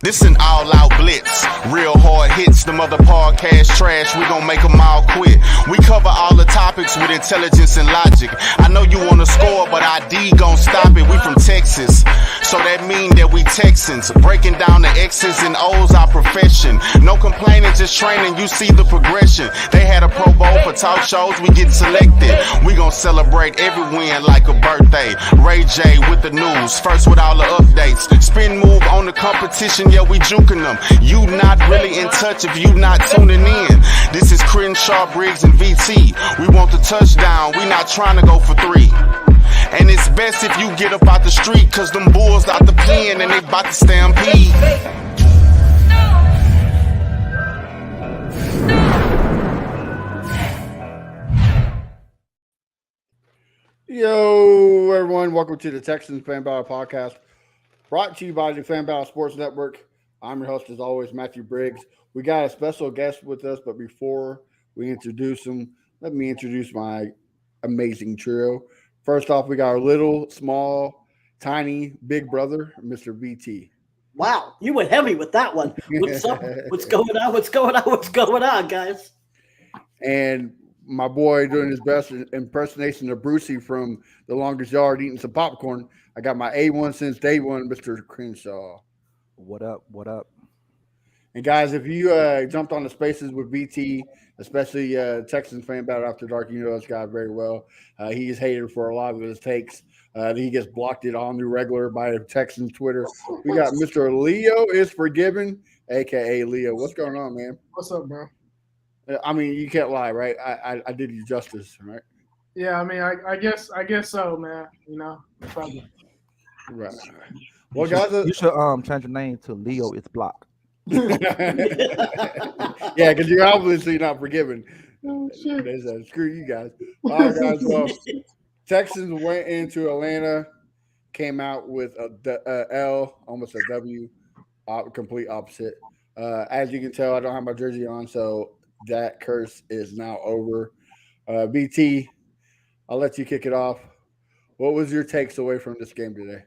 This an all-out blitz. Real hard hits, them other podcast trash, we gon' make them all quit. We cover all the topics with intelligence and logic. I know you wanna score, but ID gon' stop it. We from Texas, so that mean that we Texans. Breaking down the X's and O's, our profession. No complaining, just training, you see the progression. They had a Pro Bowl for talk shows, we get selected. We gon' celebrate every win like a birthday. Ray J with the news, first with all the updates. Spin move on the competition, yeah, we juking them. You not really in touch if you not tuning in. This is Crenshaw, Briggs, and VT. We want the touchdown, we not trying to go for 3. And it's best if you get up out the street, cause them bulls out the pen and they bout to stampede. Yo, everyone, welcome to the Texans Fan Battle Podcast, brought to you by the Fan Battle Sports Network. I'm your host, as always, Matthew Briggs. We got a special guest with us, but before we introduce him, let me introduce my amazing trio. First off, we got our little, small, tiny, big brother, Mr. VT. Wow, you went heavy with that one. What's up? What's going on? What's going on? What's going on, guys? And my boy doing his best impersonation of Brucey from The Longest Yard eating some popcorn. I got my A1 since day one, Mr. Crenshaw. What up? What up? And guys, if you jumped on the spaces with VT, especially Texans Fan Battle After Dark, you know this guy very well. He is hated for a lot of his takes. He gets blocked it on the regular by Texans Twitter. We got Mr. Leo is Forgiven, a.k.a. Leo. What's going on, man? What's up, bro? I mean, you can't lie, right? I did you justice, right? Yeah, I mean, I guess so, man. You know, probably. Right. Well, guys, you should change your name to Leo is Blocked. yeah, because you're obviously not forgiven. Oh, shit. They said, screw you guys. All right, guys. Well, Texans went into Atlanta, came out with a L, almost a W, complete opposite. As you can tell, I don't have my jersey on, so that curse is now over. BT, I'll let you kick it off. What was your takes away from this game today?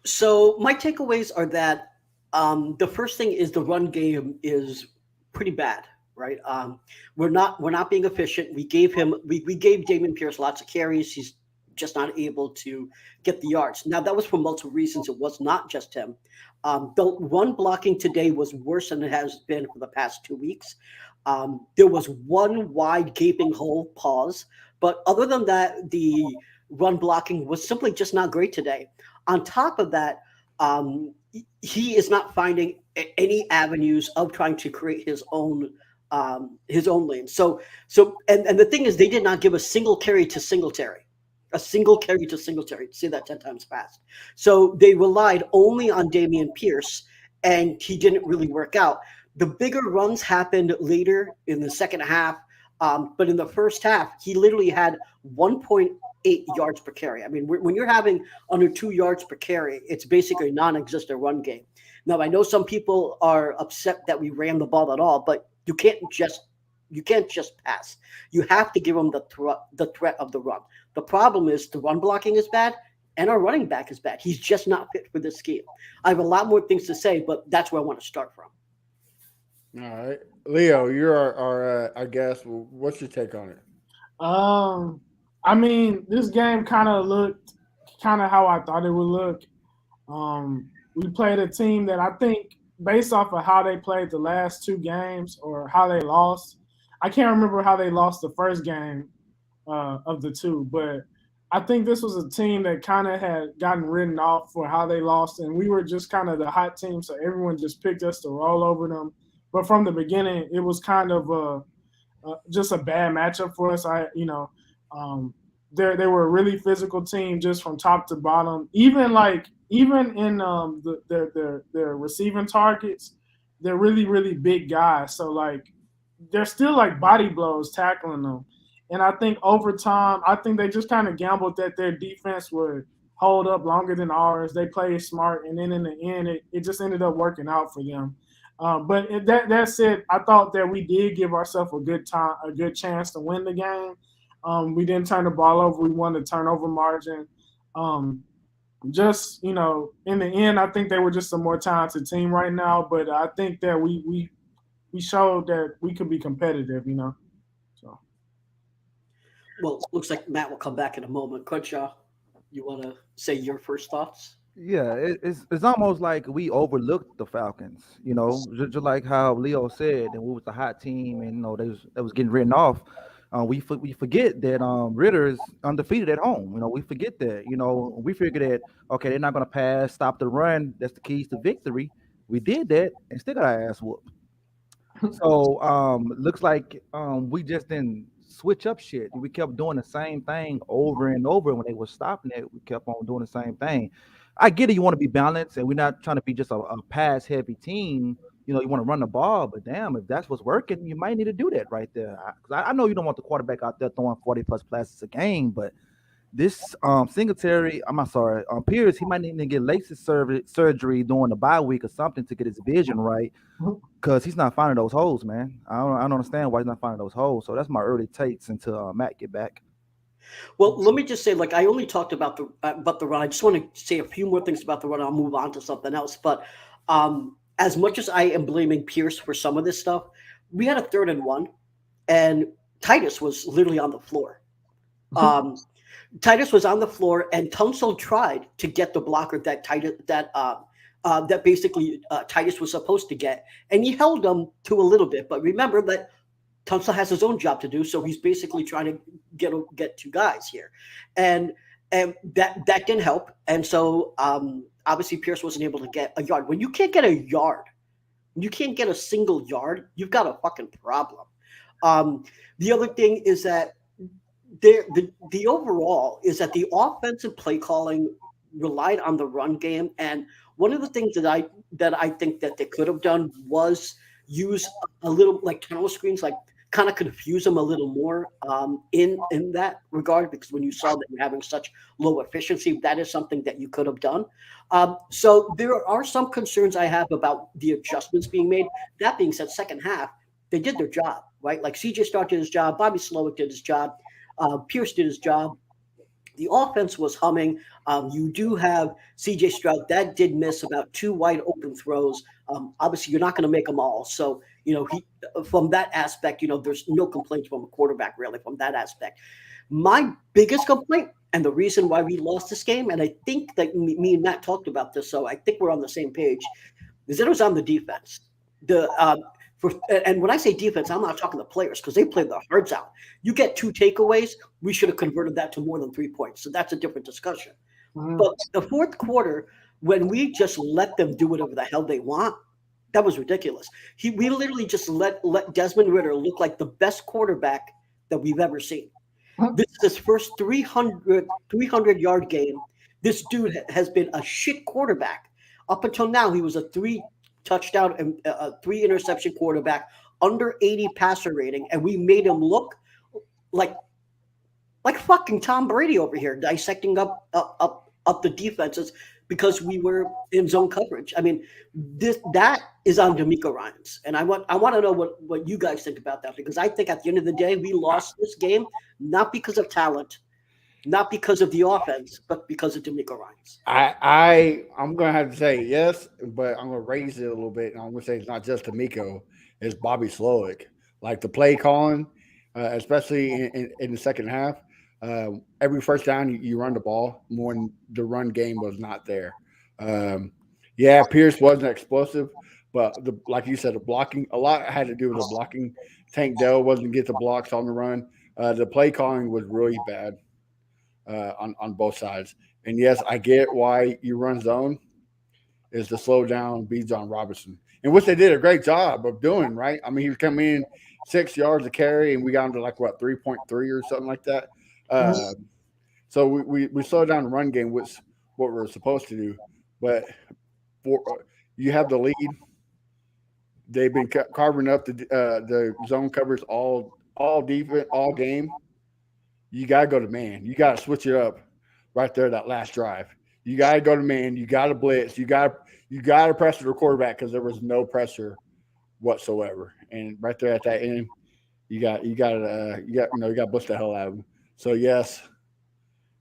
So my takeaways are that the first thing is the run game is pretty bad, right? We're not being efficient. We gave Dameon Pierce lots of carries. He's just not able to get the yards. Now that was for multiple reasons. It was not just him. The run blocking today was worse than it has been for the past 2 weeks. There was one wide gaping hole pause, but other than that, the run blocking was simply just not great today. On top of that, he is not finding any avenues of trying to create his own lane. So the thing is, they did not give a single carry to Singletary. Say that 10 times fast. So they relied only on Dameon Pierce, and he didn't really work out. The bigger runs happened later in the second half, but in the first half, he literally had 1.8 yards per carry. I mean, when you're having under 2 yards per carry, it's basically a non-existent run game. Now, I know some people are upset that we ran the ball at all, but you can't just pass. You have to give them the threat of the run. The problem is the run blocking is bad and our running back is bad. He's just not fit for this scheme. I have a lot more things to say, but that's where I want to start from. All right. Leo, you're our guest. What's your take on it? I mean, this game kind of looked how I thought it would look. We played a team that I think, based off of how they played the last 2 games or how they lost, I can't remember how they lost the first game of the 2, but I think this was a team that kind of had gotten written off for how they lost, and we were just kind of the hot team, so everyone just picked us to roll over them. But from the beginning, it was kind of just a bad matchup for us. They were a really physical team just from top to bottom. Even in their receiving targets, they're really, really big guys. So like they're still like body blows tackling them. And I think over time, they just kind of gambled that their defense would hold up longer than ours. They played smart, and then in the end, it just ended up working out for them. But that said, I thought that we did give ourselves a good chance to win the game. We didn't turn the ball over. We won the turnover margin. just in the end, I think they were just a more talented team right now. But I think that we showed that we could be competitive. So Well, looks like Matt will come back in a moment. Crenshaw, you want to say your first thoughts? Yeah, it's almost like we overlooked the Falcons, just like how Leo said, and we was the hot team, and they was getting written off. We forget that Ritter is undefeated at home. We forget that. We figure that okay, they're not gonna pass, stop the run. That's the keys to victory. We did that and still got our ass whooped. So looks like we just didn't switch up shit. We kept doing the same thing over and over. When they were stopping it, we kept on doing the same thing. I get it. You want to be balanced, and we're not trying to be just a pass heavy team. You want to run the ball, but damn, if that's what's working, you might need to do that right there. I know you don't want the quarterback out there throwing 40 plus passes a game, but this Singletary, I'm not sorry, Pierce, he might need to get LASIK surgery during the bye week or something to get his vision right, because he's not finding those holes, man. I don't understand why he's not finding those holes. So that's my early takes until Matt get back. Well, let me just say, like, I only talked about the run. I just want to say a few more things about the run. I'll move on to something else. But as much as I am blaming Pierce for some of this stuff, we had a 3rd and 1, and Titus was literally on the floor. Titus was on the floor, and Tunsil tried to get the blocker that basically Titus was supposed to get, and he held him to a little bit. But remember that Tunsil has his own job to do, so he's basically trying to get 2 guys here, and that didn't help. And so obviously Pierce wasn't able to get a yard. When you can't get a yard, you can't get a single yard, you've got a fucking problem. The other thing is that the overall is that the offensive play calling relied on the run game, and one of the things that I think that they could have done was use a little like tunnel screens, like kind of confuse them a little more in that regard, because when you saw that you're having such low efficiency, that is something that you could have done. So there are some concerns I have about the adjustments being made. That being said, second half, they did their job, right? Like CJ Stroud did his job, Bobby Slowick did his job, Pierce did his job. The offense was humming. You do have CJ Stroud that did miss about 2 wide open throws. Obviously, you're not going to make them all. So, from that aspect, there's no complaints from a quarterback, really, from that aspect. My biggest complaint, and the reason why we lost this game, and I think that me and Matt talked about this, so I think we're on the same page, is that it was on the defense. And when I say defense, I'm not talking the players, because they played their hearts out. You get 2 takeaways, we should have converted that to more than 3 points. So that's a different discussion. But the fourth quarter, when we just let them do whatever the hell they want, that was ridiculous. We literally just let Desmond Ridder look like the best quarterback that we've ever seen. This is his first 300-yard game. This dude has been a shit quarterback. Up until now, he was a 3-touchdown and 3-interception quarterback, under 80 passer rating, and we made him look like fucking Tom Brady over here, dissecting up the defenses because we were in zone coverage. I mean, that is on D'Amico Ryans, and I want to know what you guys think about that, because I think at the end of the day, we lost this game not because of talent, not because of the offense, but because of D'Amico Ryans. I'm gonna have to say yes, but I'm gonna raise it a little bit, and I'm gonna say it's not just D'Amico, it's Bobby Slowick. Like the play calling, especially in the second half. Every first down, you run the ball more than the run game was not there. Pierce wasn't explosive, but like you said, the blocking, a lot had to do with the blocking. Tank Dell wasn't get the blocks on the run. The play calling was really bad on both sides. And yes, I get why you run zone is to slow down Bijan Robinson, and which they did a great job of doing, right? I mean, he was coming in 6 yards to carry, and we got him to 3.3 or something like that. So we slowed down the run game, which is what we're supposed to do. But you have the lead. They've been carving up the zone covers all defense, all game. You got to go to man. You got to switch it up right there, that last drive. You got to go to man. You got to blitz. You got to pressure the quarterback, because there was no pressure whatsoever. And right there at that end, you got to bust the hell out of him. So yes,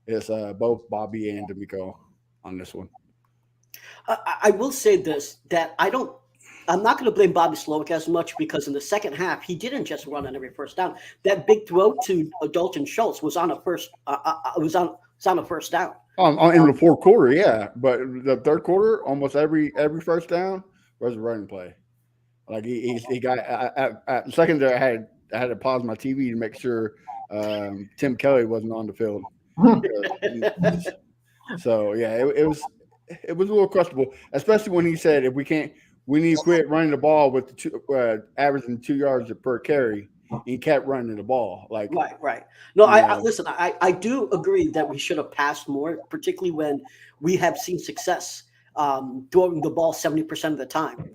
it's both Bobby and D'Amico on this one. I will say this, that I'm not going to blame Bobby Slowick as much, because in the second half he didn't just run on every first down. That big throw to Dalton Schultz was on a first on a first down. In the fourth quarter, yeah, but the third quarter, almost every first down was a running play. Like he got at the second there, I had to pause my TV to make sure Tim Kelly wasn't on the field. So yeah, it was a little questionable, especially when he said we need to quit running the ball with averaging 2 yards per carry. He kept running the ball. Like Right. No, I listen. I do agree that we should have passed more, particularly when we have seen success throwing the ball 70% of the time.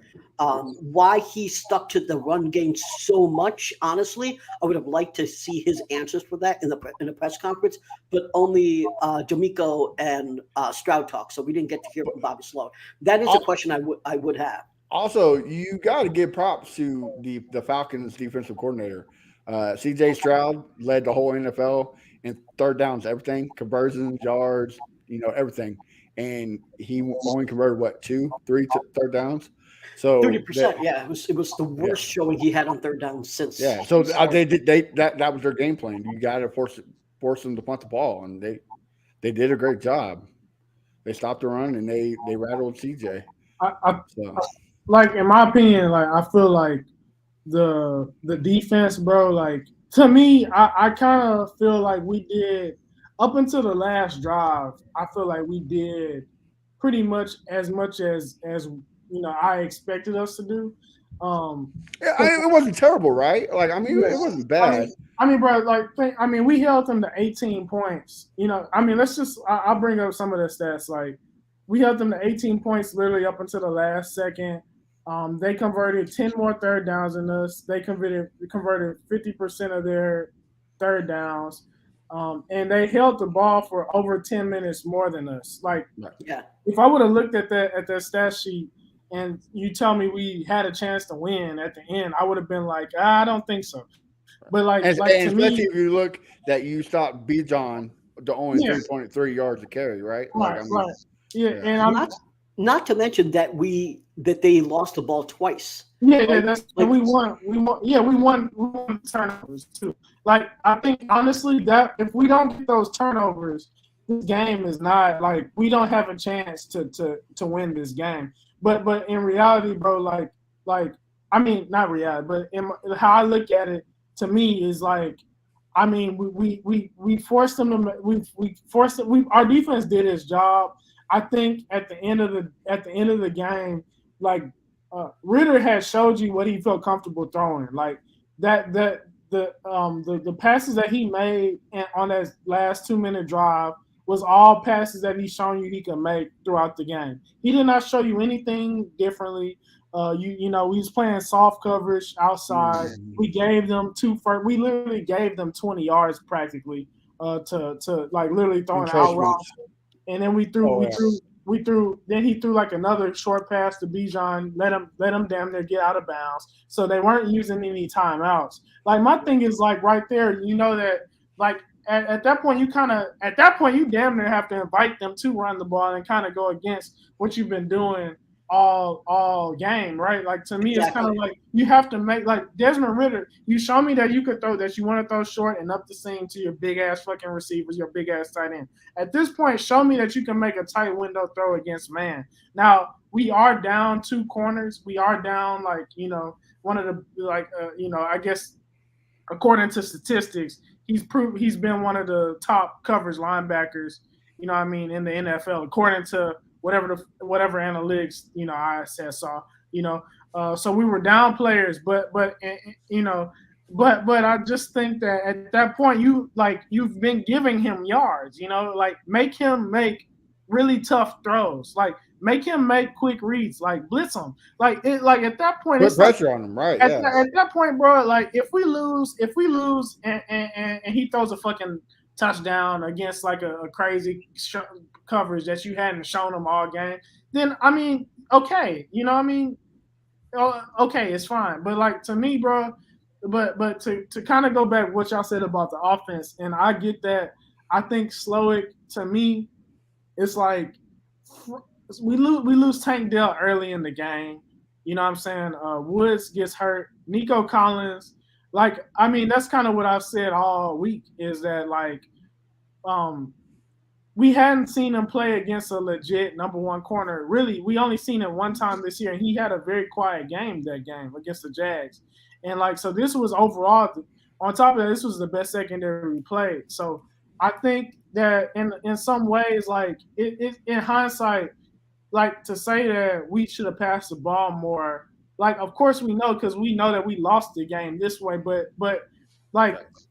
Why he stuck to the run game so much, honestly, I would have liked to see his answers for that in the press conference, but only D'Amico and Stroud talk, so we didn't get to hear from Bobby Slowick. That is a question I would have. Also, you got to give props to the Falcons defensive coordinator. C.J. Stroud led the whole NFL in third downs, everything, conversions, yards, everything. And he only converted, 2, 3 third downs? So 30%, yeah. It was the worst showing he had on third down since. Yeah, so that was their game plan. You got to force them to punt the ball, and they did a great job. They stopped the run and they rattled CJ. Like, in my opinion, like, I feel like the defense, bro, like, to me, I kind of feel like we did up until the last drive. I feel like we did pretty much as I expected us to do. It wasn't terrible, right? Like, it wasn't bad. Bro, like, we held them to 18 points. I'll bring up some of the stats. Like, we held them to 18 points literally up until the last second. They converted 10 more third downs than us. They converted 50% of their third downs. And they held the ball for over 10 minutes more than us. Like, yeah. If I would have looked at that stat sheet and you tell me we had a chance to win at the end, I would have been like, I don't think so. But especially if you look that you stopped Bijan to only 3.3 yards to carry, right? Right. Yeah, and not to mention that they lost the ball twice. Yeah, right? We won. Yeah, we won turnovers too. Like, I think honestly that if we don't get those turnovers, this game is not, like, we don't have a chance to win this game. But in reality, bro, not reality, but how I look at it, to me, is like, we forced them to our defense did its job. I think at the end of the game, like, Ritter had showed you what he felt comfortable throwing. Like, the passes that he made on that last 2-minute drive was all passes that he's shown you he can make throughout the game. He did not show you anything differently. We was playing soft coverage outside. We gave them we literally gave them 20 yards practically to like literally throwing out routes. And then then he threw like another short pass to Bijan, let him damn near get out of bounds. So they weren't using any timeouts. Like, my thing is, like, right there, that, like, at that point you damn near have to invite them to run the ball and kind of go against what you've been doing all game, right? Like, to me, It's kind of like you have to make, like, Desmond Ritter, you show me that you could throw, that you want to throw short and up the seam to your big ass fucking receivers, your big ass tight end. At this point, show me that you can make a tight window throw against man. Now, we are down 2 corners. We are down, like, one of the, like, I guess according to statistics, he's been one of the top coverage linebackers, in the NFL, according to whatever analytics, I saw, so we were down players, but I just think that at that point you've been giving him yards, like, make him make really tough throws, like, make him make quick reads, like, blitz him, like at that point, put pressure on him, right? At that point, bro, like, if we lose and he throws a fucking touchdown against, like, a crazy coverage that you hadn't shown him all game, then okay, okay, it's fine. But, like, to me, bro, but to kind of go back to what y'all said about the offense, and I get that. I think Slowick, to me, it's like we lose Tank Dell early in the game. You know what I'm saying? Woods gets hurt. Nico Collins, that's kind of what I've said all week is that we hadn't seen him play against a legit number one corner. Really, we only seen it one time this year, and he had a very quiet game that game against the Jags. And so this was overall, on top of that, this was the best secondary we played. So I think that in some ways, it in hindsight, to say that we should have passed the ball more, of course we know because we know that we lost the game this way, but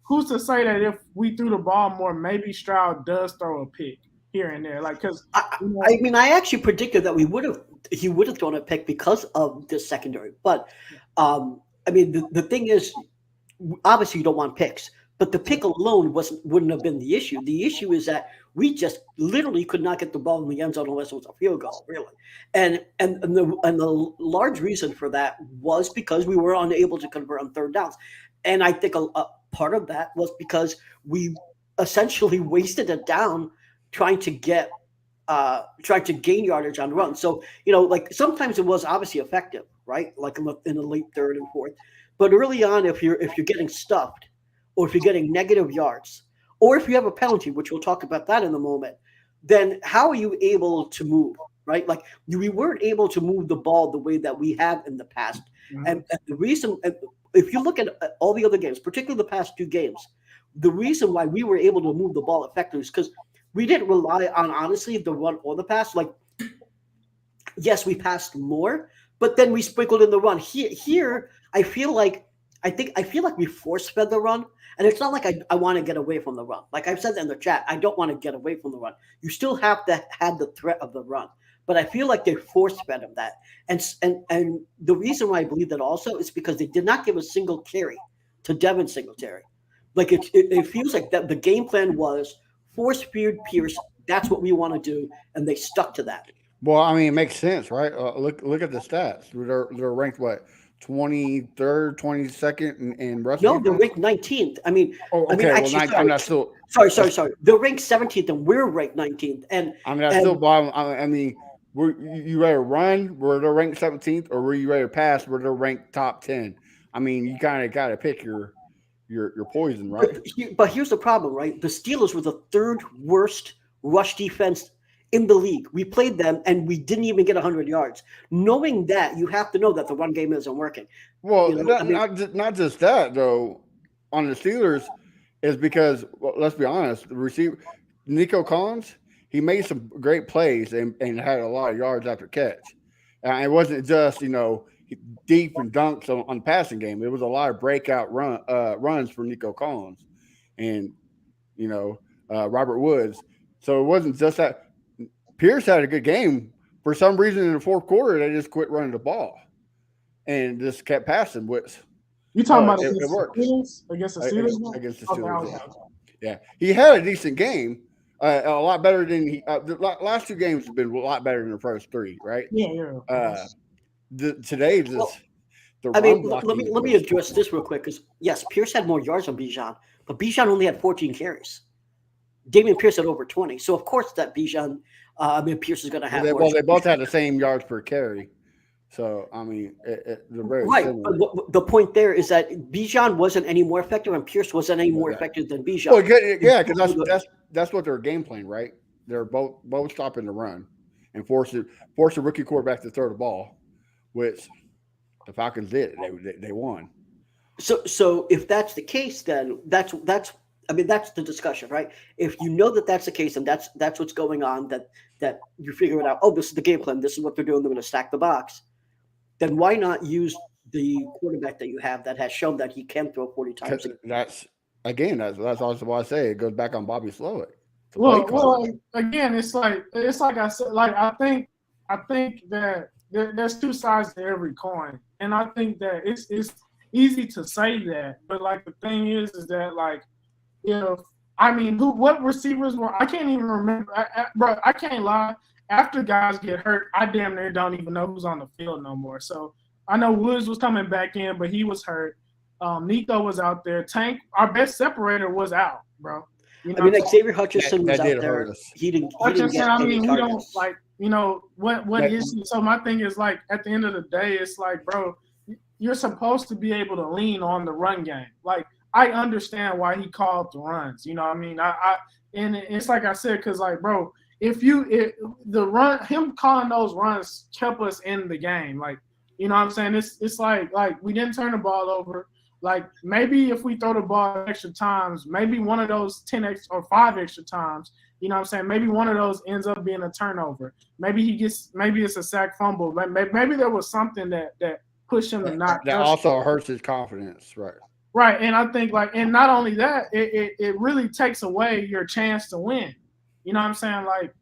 who's to say that if we threw the ball more, maybe Stroud does throw a pick here and there? Because I actually predicted that he would have thrown a pick because of this secondary. But the thing is, obviously you don't want picks, but the pick alone wouldn't have been the issue. The issue is that we just literally could not get the ball in the end zone unless it was a field goal, really. And the large reason for that was because we were unable to convert on third downs. And I think a part of that was because we essentially wasted it down trying to gain yardage on runs. So, sometimes it was obviously effective, right? In the late third and fourth. But early on, if you're getting stuffed, or if you're getting negative yards, or if you have a penalty, which we'll talk about that in a moment, then how are you able to move, right? We weren't able to move the ball the way that we have in the past. Mm-hmm. And the reason, if you look at all the other games, particularly the past two games, the reason why we were able to move the ball effectively is because we didn't rely on, honestly, the run or the pass. Yes, we passed more, but then we sprinkled in the run. Here, I feel like we force-fed the run, and it's not like I want to get away from the run. Like I've said in the chat, I don't want to get away from the run. You still have to have the threat of the run, but I feel like they force-fed him that. And the reason why I believe that also is because they did not give a single carry to Devin Singletary. It feels like that the game plan was force-feed Pierce. That's what we want to do, and they stuck to that. Well, it makes sense, right? Look at the stats. They're ranked what? 23rd, 22nd in rushing. No, they're ranked 19th. I'm not still. Sorry. They're ranked 17th, and we're ranked 19th. And still bottom. You rather run where they're ranked 17th, or were you rather pass where they're ranked top 10? You kind of got to pick your poison, right? But here's the problem, right? The Steelers were the third worst rush defense in the league. We played them, and we didn't even get 100 yards. Knowing that, you have to know that the run game isn't working. Well, not just that, though, on the Steelers, is because, let's be honest, the receiver, Nico Collins, he made some great plays and had a lot of yards after catch. It wasn't just, deep and dunks on the passing game. It was a lot of breakout runs for Nico Collins and, Robert Woods. So it wasn't just that. Pierce had a good game. For some reason in the fourth quarter, they just quit running the ball and just kept passing. You talking about it worked. Against the Steelers? Against the Steelers. Okay. Yeah. He had a decent game. A lot better than the last two games have been a lot better than the first three, right? Yeah. Today, let me address this real quick because yes, Pierce had more yards than Bijan, but Bijan only had 14 carries. Damian Pierce had over 20, so of course that Bijan, Pierce is going to have. Well, they both had the same yards per carry, so they're very right. similar. But the point there is that Bijan wasn't any more effective, and Pierce wasn't any more effective than Bijan. Well, yeah, because that's what their game plan, right? They're both stopping the run and force a rookie quarterback to throw the ball, which the Falcons did. They won. So if that's the case, then that's the discussion, right? If you know that that's the case and that's what's going on, that you figure it out. Oh, this is the game plan. This is what they're doing. They're going to stack the box. Then why not use the quarterback that you have that has shown that he can throw 40 times? That's also why I say it goes back on Bobby Slowick. Well, again, it's like I said. I think that there's two sides to every coin, and I think that it's easy to say that, but the thing is that what receivers were? I can't even remember. I can't lie. After guys get hurt, I damn near don't even know who's on the field no more. So I know Woods was coming back in, but he was hurt. Nico was out there. Tank, our best separator, was out, bro. Xavier Hutchinson was out there. He didn't get any targets. what is he? So my thing is like at the end of the day, it's like, bro, you're supposed to be able to lean on the run game. Like I understand why he called the runs. You know what I mean? And it's like I said, because like, bro, him calling those runs kept us in the game. Like, you know what I'm saying? It's like we didn't turn the ball over. Like maybe if we throw the ball extra times, maybe one of those 10 extra or 5 extra times, you know what I'm saying? Maybe one of those ends up being a turnover. Maybe it's a sack fumble. Maybe there was something that pushed him to not. That also hurts his confidence, right? Right, and I think and not only that, it really takes away your chance to win. You know what I'm saying? Like,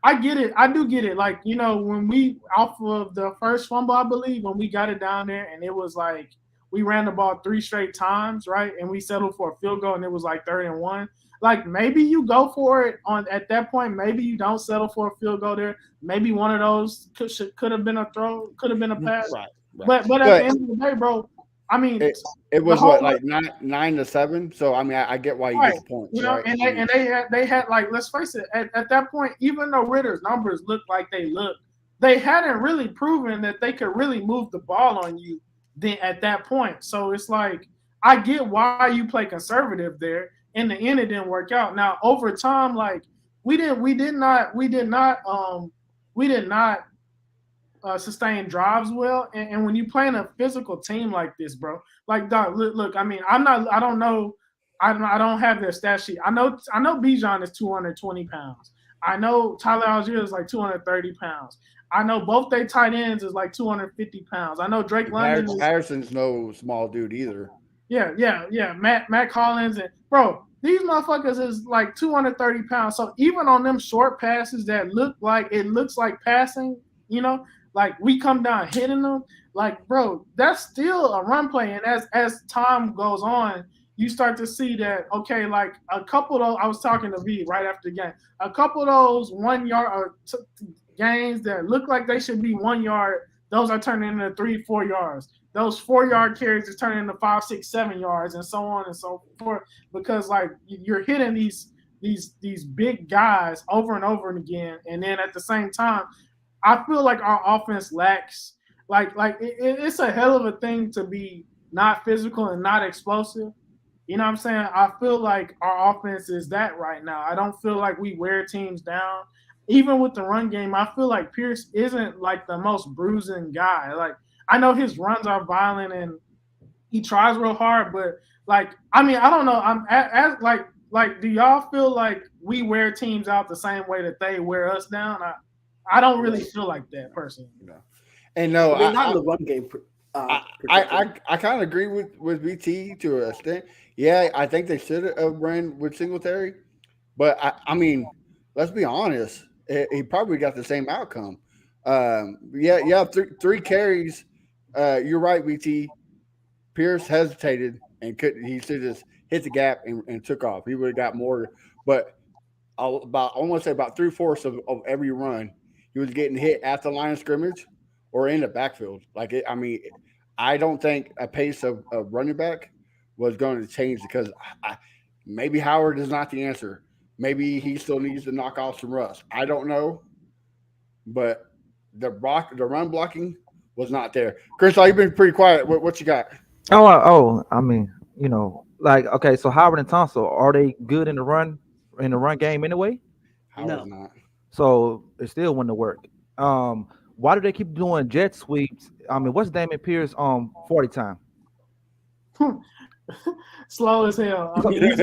I get it. I do get it. Like, when we off of the first fumble, I believe, when we got it down there and it was like we ran the ball 3 straight times, right? And we settled for a field goal and it was like 3rd and 1. Like maybe you go for it at that point. Maybe you don't settle for a field goal there. Maybe one of those could have been a throw, could have been a pass. Right. But at the end of the day, bro, I mean, it was like 9-7. So I mean, I get why you get the points, right? And they had like, let's face it, at that point, even though Ritter's numbers looked like they hadn't really proven that they could really move the ball on you then at that point. So it's like I get why you play conservative there. In the end, it didn't work out. Now over time, like we did not sustain drives well. And when you play in a physical team like this, bro, like dog, look, I mean, I don't have their stat sheet. I know Bijan is 220 pounds. I know Tyler Algier is like 230 pounds. I know both their tight ends is like 250 pounds. I know Drake London Harrison's no small dude either. Yeah. Matt Collins and bro, these motherfuckers is like 230 pounds. So even on them short passes that looks like passing, like we come down hitting them, like bro, that's still a run play. And as time goes on, you start to see that okay, like a couple of those. I was talking to V right after the game. A couple of those 1 yard gains that look like they should be 1 yard, those are turning into 3-4 yards. Those 4-yard carries are turning into 5, 6, 7 yards, and so on and so forth. Because like you're hitting these big guys over and over and again, and then at the same time, I feel like our offense lacks it's a hell of a thing to be not physical and not explosive. You know what I'm saying? I feel like our offense is that right now. I don't feel like we wear teams down. Even with the run game, I feel like Pierce isn't like the most bruising guy. Like I know his runs are violent and he tries real hard, but like I mean I don't know. I'm like do y'all feel like we wear teams out the same way that they wear us down? I don't really feel like that personally. No. And no, not in the run game. I kind of agree with BT to an extent. Yeah, I think they should have ran with Singletary, but I mean, let's be honest. He probably got the same outcome. Three carries. You're right, BT. Pierce hesitated and couldn't. He should just hit the gap and took off. He would have got more, but I want to say about 3/4 of every run, he was getting hit at the line of scrimmage or in the backfield. I don't think a pace of running back was going to change because maybe Howard is not the answer. Maybe he still needs to knock off some rust. I don't know, but the run blocking was not there. Chris, you've been pretty quiet. What you got? I mean, like okay. So Howard and Tunsil, are they good in the run game anyway? Howard's not. So it still wouldn't work. Why do they keep doing jet sweeps? I mean, what's Damian Pierce 40 time? Slow as hell. I mean,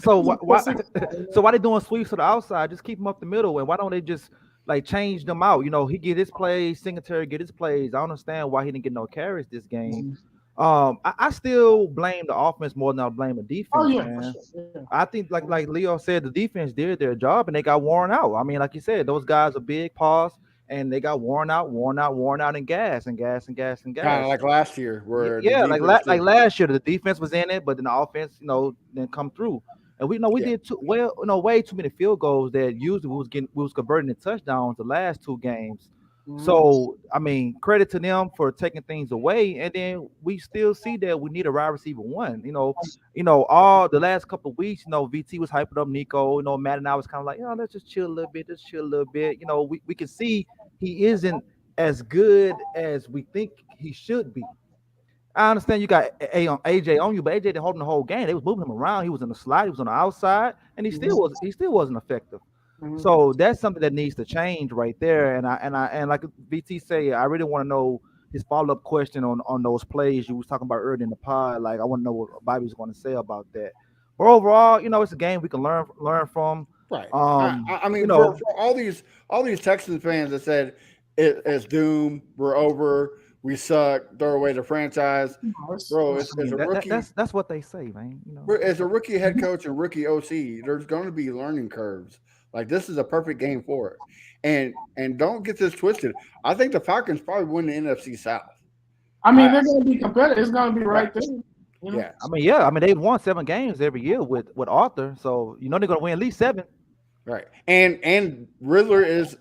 so why they doing sweeps to the outside? Just keep them up the middle, and why don't they just like change them out? He get his plays, Singletary get his plays. I don't understand why he didn't get no carries this game. I still blame the offense more than I blame the defense. Man. Sure. Yeah. I think like Leo said, the defense did their job and they got worn out. I mean, like you said, those guys are big paws. And they got worn out, and gas. Kind of like last year, where like last year, the defense was in it, but then the offense, didn't come through. And we did way too many field goals that usually we was converting to touchdowns the last 2 games. So I mean, credit to them for taking things away, and then we still see that we need a wide receiver one. All the last couple of weeks, VT was hyping up Nico. Matt and I was kind of like, let's just chill a little bit, just chill a little bit. We can see he isn't as good as we think he should be. I understand you got AJ on you, but AJ didn't hold him the whole game. They was moving him around. He was in the slide. He was on the outside, and he still wasn't effective. So that's something that needs to change right there. And like VT say, I really want to know his follow-up question on those plays you was talking about earlier in the pod. Like I want to know what Bobby's going to say about that. But overall, it's a game we can learn from. Right. I mean, for all these Texans fans that said it's doom, we're over, we suck, throw away the franchise, bro. It's a rookie. That's what they say, man. As a rookie head coach and rookie OC, there's going to be learning curves. Like this is a perfect game for it, and don't get this twisted. I think the Falcons probably win the NFC South. I mean, they're going to be competitive. It's going to be right there. Yeah. I mean, they've won 7 games every year with Arthur, so they're going to win at least 7. Right, and Ritter is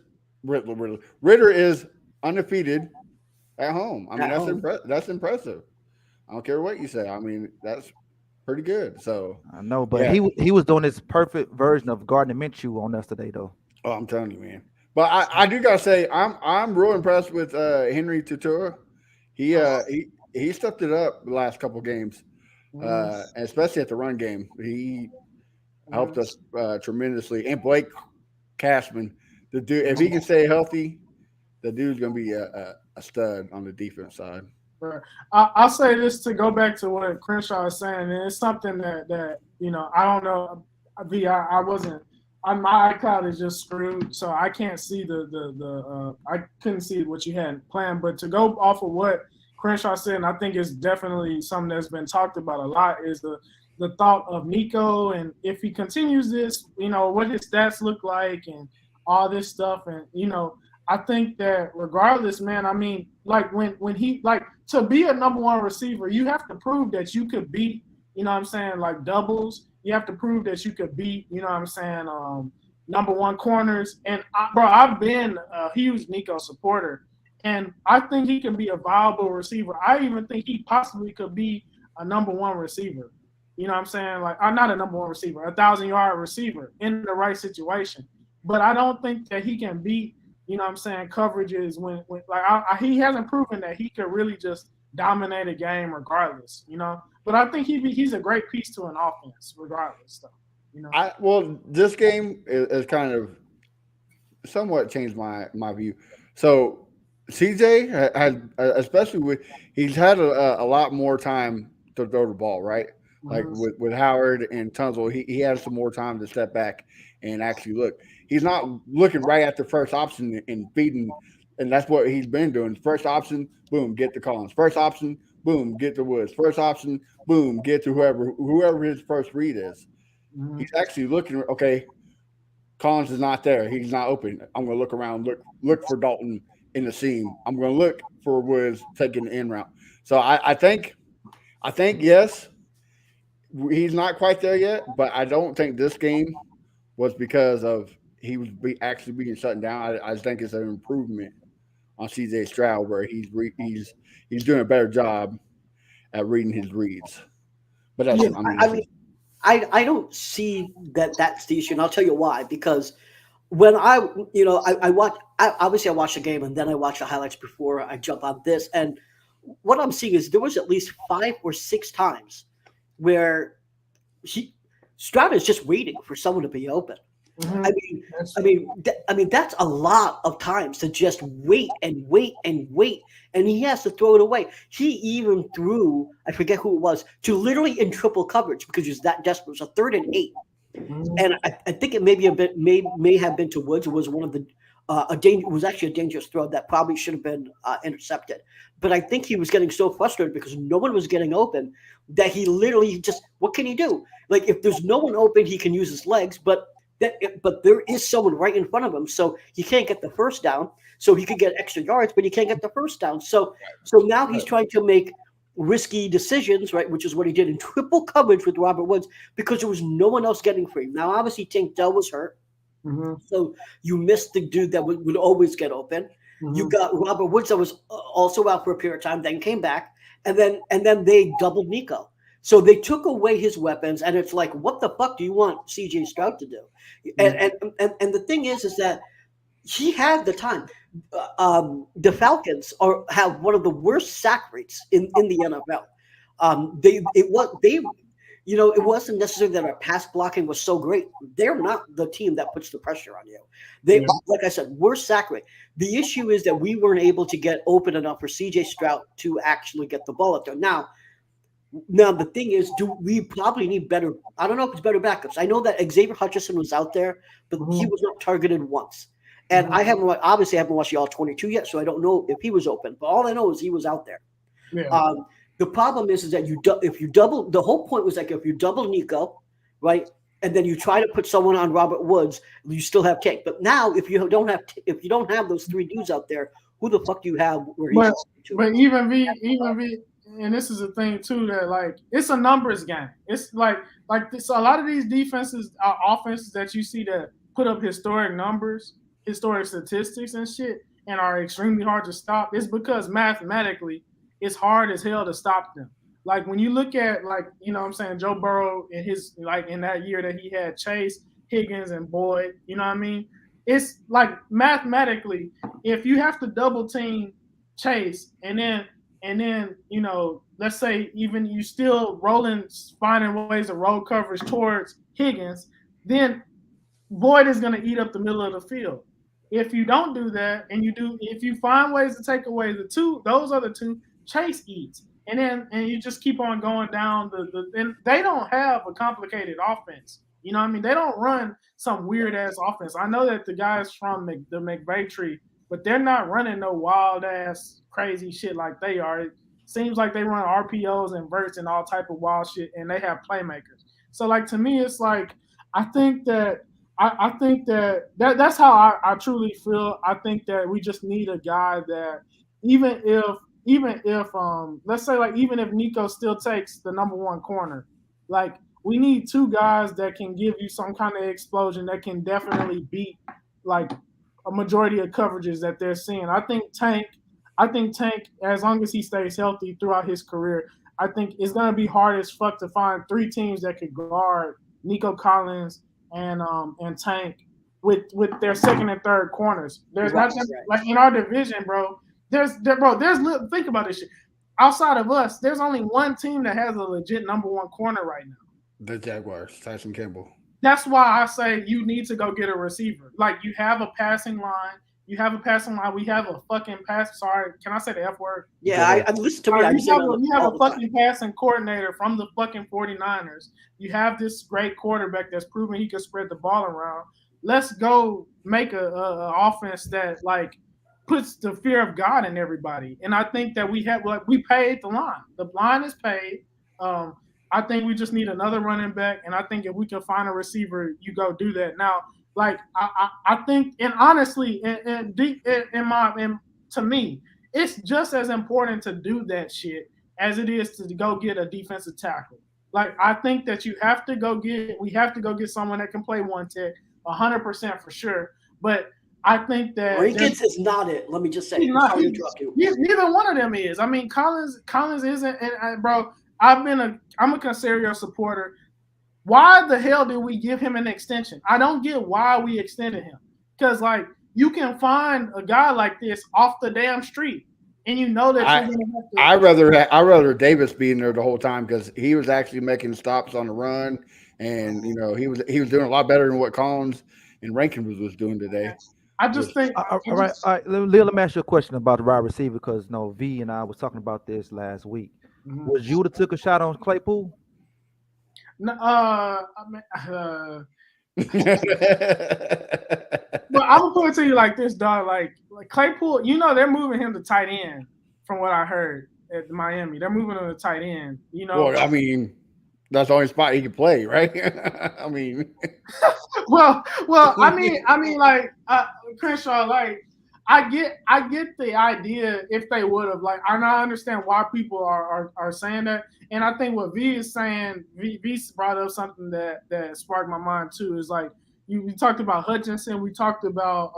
undefeated at home. I mean, that's impressive. I don't care what you say. I mean, that's pretty good. So I know, but he was doing his perfect version of Gardner Minshew on us today, though. Oh, I'm telling you, man. But I do gotta say, I'm real impressed with Henry Tutura. He stepped it up the last couple games, especially at the run game. He helped us tremendously. And Blake Cashman, the dude, if he can stay healthy, the dude's gonna be a stud on the defense side. I'll say this to go back to what Crenshaw is saying, and it's something that I don't know. I wasn't. My iCloud is just screwed, so I can't see I couldn't see what you had planned. But to go off of what Crenshaw said, and I think it's definitely something that's been talked about a lot, is the thought of Nico, and if he continues this, what his stats look like, and all this stuff, and I think that regardless, man, I mean, like when he to be a number one receiver, you have to prove that you could beat, like doubles. You have to prove that you could beat, number one corners. And I've been a huge Nico supporter, and I think he can be a viable receiver. I even think he possibly could be a number one receiver. Like I'm not a number one receiver, 1,000-yard receiver in the right situation. But I don't think that he can beat, coverages when he hasn't proven that he could really just dominate a game regardless, But I think he's a great piece to an offense regardless, though, this game is kind of somewhat changed my view. So CJ had, especially he's had a lot more time to throw the ball, right? Like with Howard and Tunzel, he has some more time to step back and actually look. He's not looking right at the first option and feeding, and that's what he's been doing. First option, boom, get to Collins. First option, boom, get to Woods. First option, boom, get to whoever his first read is. He's actually looking, okay, Collins is not there. He's not open. I'm going to look around, look for Dalton in the seam. I'm going to look for Woods taking the in route. So I think yes, he's not quite there yet, but I don't think this game was because of he was actually being shut down. I think it's an improvement on CJ Stroud where he's doing a better job at reading his reads. But that's, I don't see that's the issue, and I'll tell you why. Because when I watch the game and then I watch the highlights before I jump on this, and what I'm seeing is there was at least 5 or 6 times where Stroud is just waiting for someone to be open. I mean, that's a lot of times to just wait and wait and wait, and he has to throw it away. He even threw, I forget who it was, to literally in triple coverage because he was that desperate. It was a 3rd and 8, and I think it may have been to Woods. It was one of the it was actually a dangerous throw that probably should have been intercepted. But I think he was getting so frustrated because no one was getting open that he literally just, what can he do? Like if there's no one open, he can use his legs, but there is someone right in front of him, so he can't get the first down. So he could get extra yards, but he can't get the first down. So now he's trying to make risky decisions, right? Which is what he did in triple coverage with Robert Woods because there was no one else getting free. Now, obviously, Tank Dell was hurt, so you missed the dude that would always get open. You got Robert Woods that was also out for a period of time, then came back, and then they doubled Nico. So they took away his weapons, and it's like, what the fuck do you want CJ Stroud to do? And the thing is that he had the time. The Falcons have one of the worst sack rates in the NFL. It wasn't necessarily that our pass blocking was so great. They're not the team that puts the pressure on you. Like I said, worst sack rate. The issue is that we weren't able to get open enough for CJ Stroud to actually get the ball up there. Now the thing is, do we probably need better? I don't know if it's better backups. I know that Xavier Hutchinson was out there, but he was not targeted once. And I haven't watched the all 22 yet, so I don't know if he was open. But all I know is he was out there. Yeah. The problem is that if you double, the whole point was like if you double Nico, right, and then you try to put someone on Robert Woods, you still have Tank. But now if you don't have those three dudes out there, who the fuck do you have? But even V, and this is a thing too that like it's a numbers game. It's like this, a lot of these defenses, offenses that you see that put up historic numbers, historic statistics and shit, and are extremely hard to stop. It's because mathematically it's hard as hell to stop them. Like when you look at like, you know what I'm saying, Joe Burrow in his like in that year that he had Chase, Higgins, and Boyd, you know what I mean? It's like mathematically, if you have to double team Chase and then, you know, let's say even you still finding ways to roll coverage towards Higgins, then Boyd is going to eat up the middle of the field. If you don't do that and if you find ways to take away those other two, Chase eats. And you just keep on going down and they don't have a complicated offense. You know what I mean? They don't run some weird ass offense. I know that the guys from the McVay tree, but they're not running no wild ass crazy shit like they are. It seems like they run RPOs and verts and all type of wild shit, and they have playmakers. So like to me, it's like I think that that's how I truly feel. I think that we just need a guy that even if let's say like even if Nico still takes the number one corner, like we need two guys that can give you some kind of explosion that can definitely beat like a majority of coverages that they're seeing. I think Tank, as long as he stays healthy throughout his career, I think it's gonna be hard as fuck to find three teams that could guard Nico Collins and Tank with their second and third corners. There's not just, like in our division, bro. Think about this shit. Outside of us, there's only one team that has a legit number one corner right now. The Jaguars, Tyson Campbell. That's why I say you need to go get a receiver. Like you have a passing line. We have a fucking pass. Sorry, can I say the F word? Yeah, I listen to me. You have a fucking passing coordinator from the fucking 49ers. You have this great quarterback that's proven he can spread the ball around. Let's go make a offense that like puts the fear of God in everybody. And I think that we paid the line. The line is paid. I think we just need another running back, and I think if we can find a receiver, you go do that. Now, like I think, and honestly, to me, it's just as important to do that shit as it is to go get a defensive tackle. Like I think that we have to go get someone that can play one tech, 100% for sure. But I think that Rankins is not it. Let me just say, neither one of them is. I mean, Collins isn't, and bro, I'm a Caserio supporter. Why the hell did we give him an extension? I don't get why we extended him. Because like you can find a guy like this off the damn street, and you know that you're gonna have to. I'd rather Davis be in there the whole time because he was actually making stops on the run, and you know he was doing a lot better than what Collins and Rankins was doing today. I just think. All right. Let me ask you a question about the wide receiver because V and I was talking about this last week. Mm-hmm. Was you that took a shot on Claypool? No, Well, I'm gonna put it to you like this, dog. Like Claypool, you know, they're moving him to tight end. From what I heard at Miami, they're moving him to tight end. You know, well, I mean, that's the only spot he can play, right? I mean, well, I mean, like Crenshaw, like. I get the idea if they would have like I understand why people are saying that, and I think what V is saying, V brought up something that sparked my mind too, is like we talked about Hutchinson. We talked about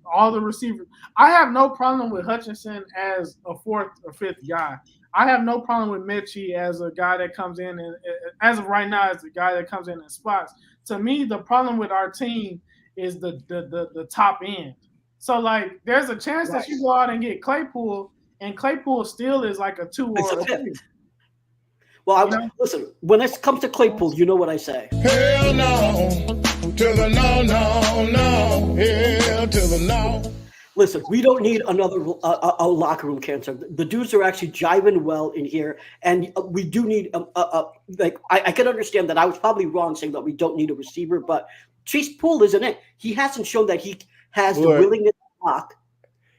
all the receivers. I have no problem with Hutchinson as a fourth or fifth guy. I have no problem with Mechie as a guy that comes in and, as of right now, as a guy that comes in and spots. To me, the problem with our team is the top end. So like, there's a chance that you go out and get Claypool, and Claypool still is like a 2 It's or a a fifth. 3. Well, listen, when it comes to Claypool, you know what I say. Hell no, to the no, no, no. Hell to the no. Listen, we don't need another a locker room cancer. The dudes are actually jiving well in here, and we do need like I can understand that I was probably wrong saying that we don't need a receiver, but Chase Poole isn't it. He hasn't shown that he has the willingness to block.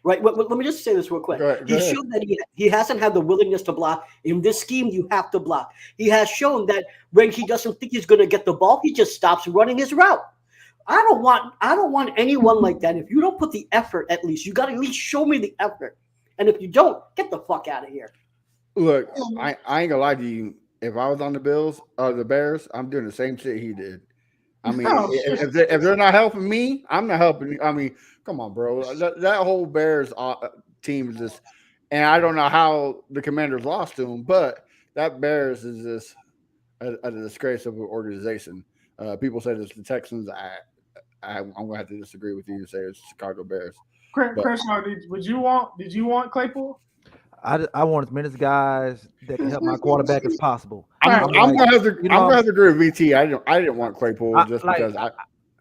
Right. Let me just say this real quick. He showed that he hasn't had the willingness to block. In this scheme, you have to block. He has shown that when he doesn't think he's going to get the ball, he just stops running his route. I don't want anyone like that. If you don't put the effort, at least you got to at least show me the effort. And if you don't, get the fuck out of here. Look, I ain't gonna lie to you. If I was on the Bills or the Bears, I'm doing the same shit he did. I mean, if they're not helping me, I'm not helping. I mean, come on, bro. That whole Bears team is just, and I don't know how the Commanders lost to them, but that Bears is just a disgrace of an organization. People say it's the Texans. I'm gonna have to disagree with you and say it's Chicago Bears. Crenshaw, did you want Claypool? I want as many guys that can help my quarterback as possible. I'm gonna have to agree with VT. I didn't want Claypool because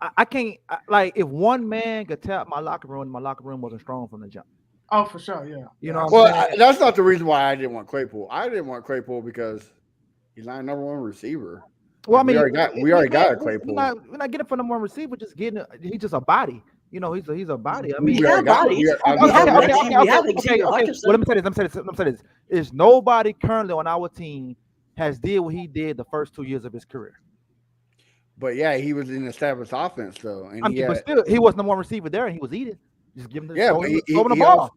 I can't like if one man could tap my locker room wasn't strong from the jump. Oh, for sure, yeah. You know, that's not the reason why I didn't want Claypool. I didn't want Claypool because he's not a number one receiver. Well, I mean, we already got a Claypool. We're not getting for number one receiver. Just getting he's just a body. You know, he's a body. I mean, we have bodies. Okay. Well, let me say this. Is nobody currently on our team has did what he did the first 2 years of his career. But yeah, he was in established offense though, and but still, he was number one receiver there, and he was eating. Just give him the ball.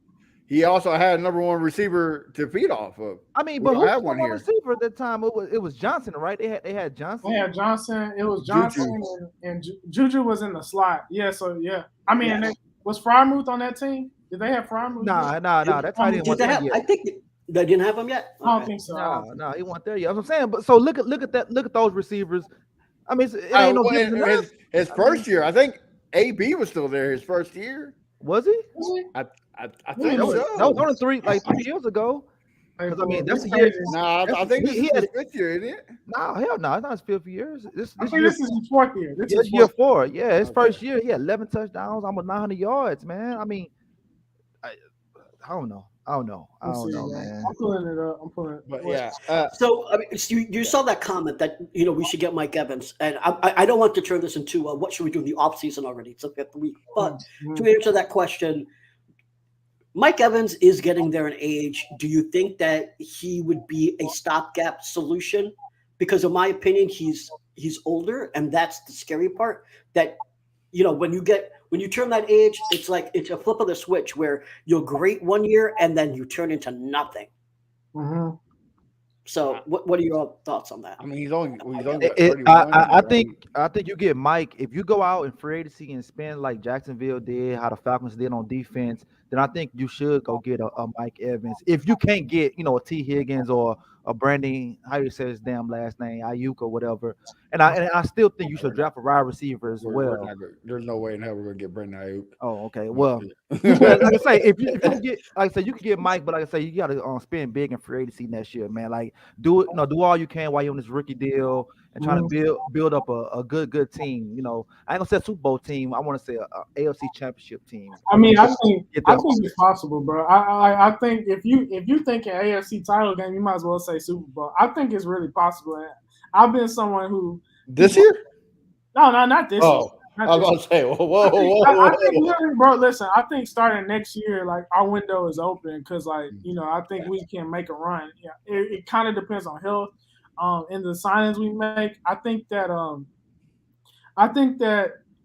He also had a number one receiver to feed off of. I mean, but who had one receiver at that time? It was Johnson, right? They had Johnson. They had Johnson. It was Johnson and Juju was in the slot. Yeah, so yeah. I mean, was Frymuth on that team? Did they have Frymuth? Nah. That's why I think they didn't have him yet. I don't think so. No, he wasn't there yet. That's what I'm saying. But so look at that. Look at those receivers. I mean, it ain't no difference. His first year, I think AB was still there. His first year, was he? I think so. That was only 3 years ago. I mean, that's a year. No, I think this is his 5th year, isn't it? No, hell no, it's not his 5th year. This is his 4th year. This is year 4. Yeah, his first year, he had 11 touchdowns, almost 900 yards, man. I mean, I don't know. Man. I'm pulling it up. But yeah. So I mean, you saw that comment that we should get Mike Evans, and I don't want to turn this into what should we do in the off season already? It's the 5th week, but to answer that question, Mike Evans is getting there in age. Do you think that he would be a stopgap solution? Because in my opinion, he's older, and that's the scary part. That when you turn that age, it's like it's a flip of the switch where you're great 1 year and then you turn into nothing. Mm-hmm. So, what are your thoughts on that? I mean, he's only I think you get Mike if you go out in free agency and spend like Jacksonville did, how the Falcons did on defense. Then I think you should go get a Mike Evans. If you can't get a T Higgins or a Brandon, how you say his damn last name, Ayuk or whatever. And I still think you should draft a wide receiver as well. There's no way in hell we're gonna get Brandon Ayuk. Oh, okay. Well, like I say, if you can get, like I say, you can get Mike, but like I say, you got to spend big in free agency next year, man. Like do it, do all you can while you're on this rookie deal and trying to build up a good team. I ain't gonna say a Super Bowl team. I want to say a AFC Championship team. I mean, I think it's possible, bro. I think if you think an AFC title game, you might as well say Super Bowl. I think it's really possible. And I've been someone who this year. No, not this year. I was about to say, whoa. I think, bro, listen, I think starting next year, like, our window is open because, like, I think we can make a run. Yeah, it kind of depends on health. And the signings we make, I think that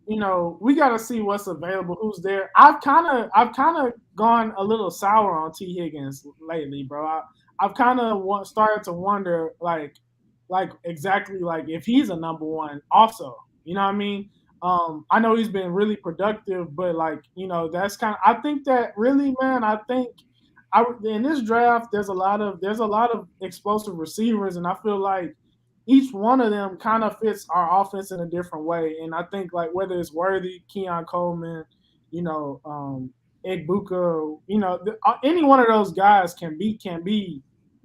we got to see what's available, who's there. I've kind of gone a little sour on T Higgins lately, bro. I've kind of started to wonder, like exactly like if he's a number one also. You know what I mean? I know he's been really productive, but like, that's kind of, I think that really, man, in this draft, there's a lot of explosive receivers, and I feel like each one of them kind of fits our offense in a different way. And I think like whether it's Worthy, Keon Coleman, Egbuka, any one of those guys can be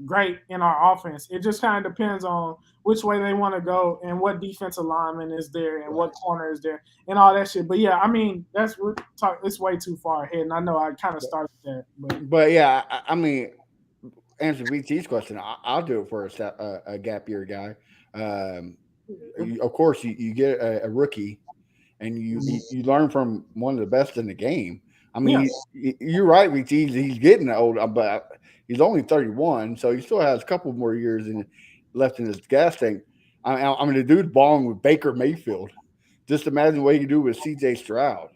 great in our offense. It just kind of depends on which way they want to go and what defensive lineman is there and what corner is there and all that shit. But yeah, I mean, it's way too far ahead, and I know I kind of started that. But yeah, I mean, answer VT's question, I'll do it for a gap year guy. Of course, you get a rookie, and you learn from one of the best in the game. I mean, you're right, VT. He's getting old, but he's only 31, so he still has a couple more years left in his gas tank. I mean, the dude's balling with Baker Mayfield. Just imagine what he can do with C.J. Stroud.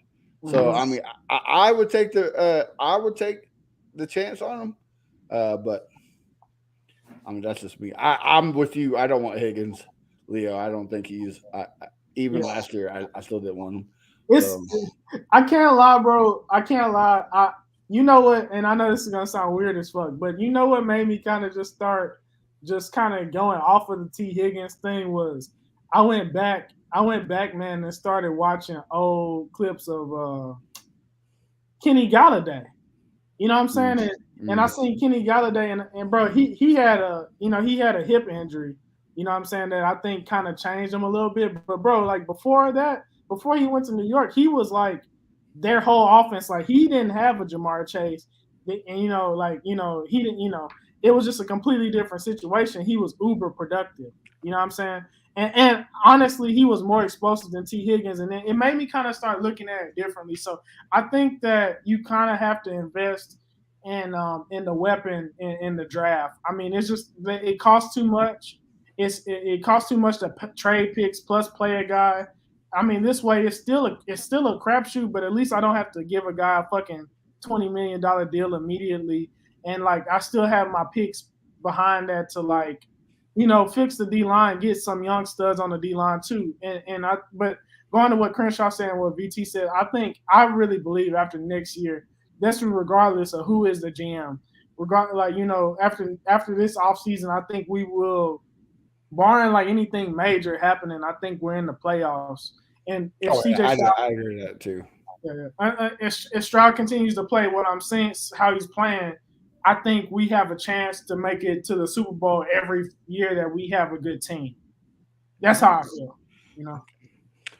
So I mean, I would take the chance on him, but I mean that's just me. I'm with you. I don't want Higgins, Leo. I don't think he's even last year. I still didn't want him. I can't lie, bro. I can't lie. You know what? And I know this is gonna sound weird as fuck, but you know what made me kind of just start kind of going off of the T. Higgins thing was I went back, man, and started watching old clips of Kenny Galladay. You know what I'm saying? And I seen Kenny Galladay, and bro, he had a hip injury. You know what I'm saying, that I think kind of changed him a little bit. But bro, like before he went to New York, he was like their whole offense. Like he didn't have a Jamar Chase, and he didn't. It was just a completely different situation. He was uber productive. You know what I'm saying? And honestly, he was more explosive than T. Higgins, and it made me kind of start looking at it differently. So I think that you kind of have to invest in the weapon in the draft. I mean, it's just it costs too much. It costs too much to trade picks plus play a guy. I mean, this way it's still a crapshoot, but at least I don't have to give a guy a fucking $20 million deal immediately, and like I still have my picks behind that to like, fix the D line, get some young studs on the D line too. But going to what Crenshaw said and what VT said, I really believe after next year, that's regardless of who is the GM, after this offseason, I think we will, barring like anything major happening, I think we're in the playoffs. And if CJ Stroud, I agree with that too. If Stroud continues to play what I'm saying, how he's playing, I think we have a chance to make it to the Super Bowl every year that we have a good team. That's how I feel.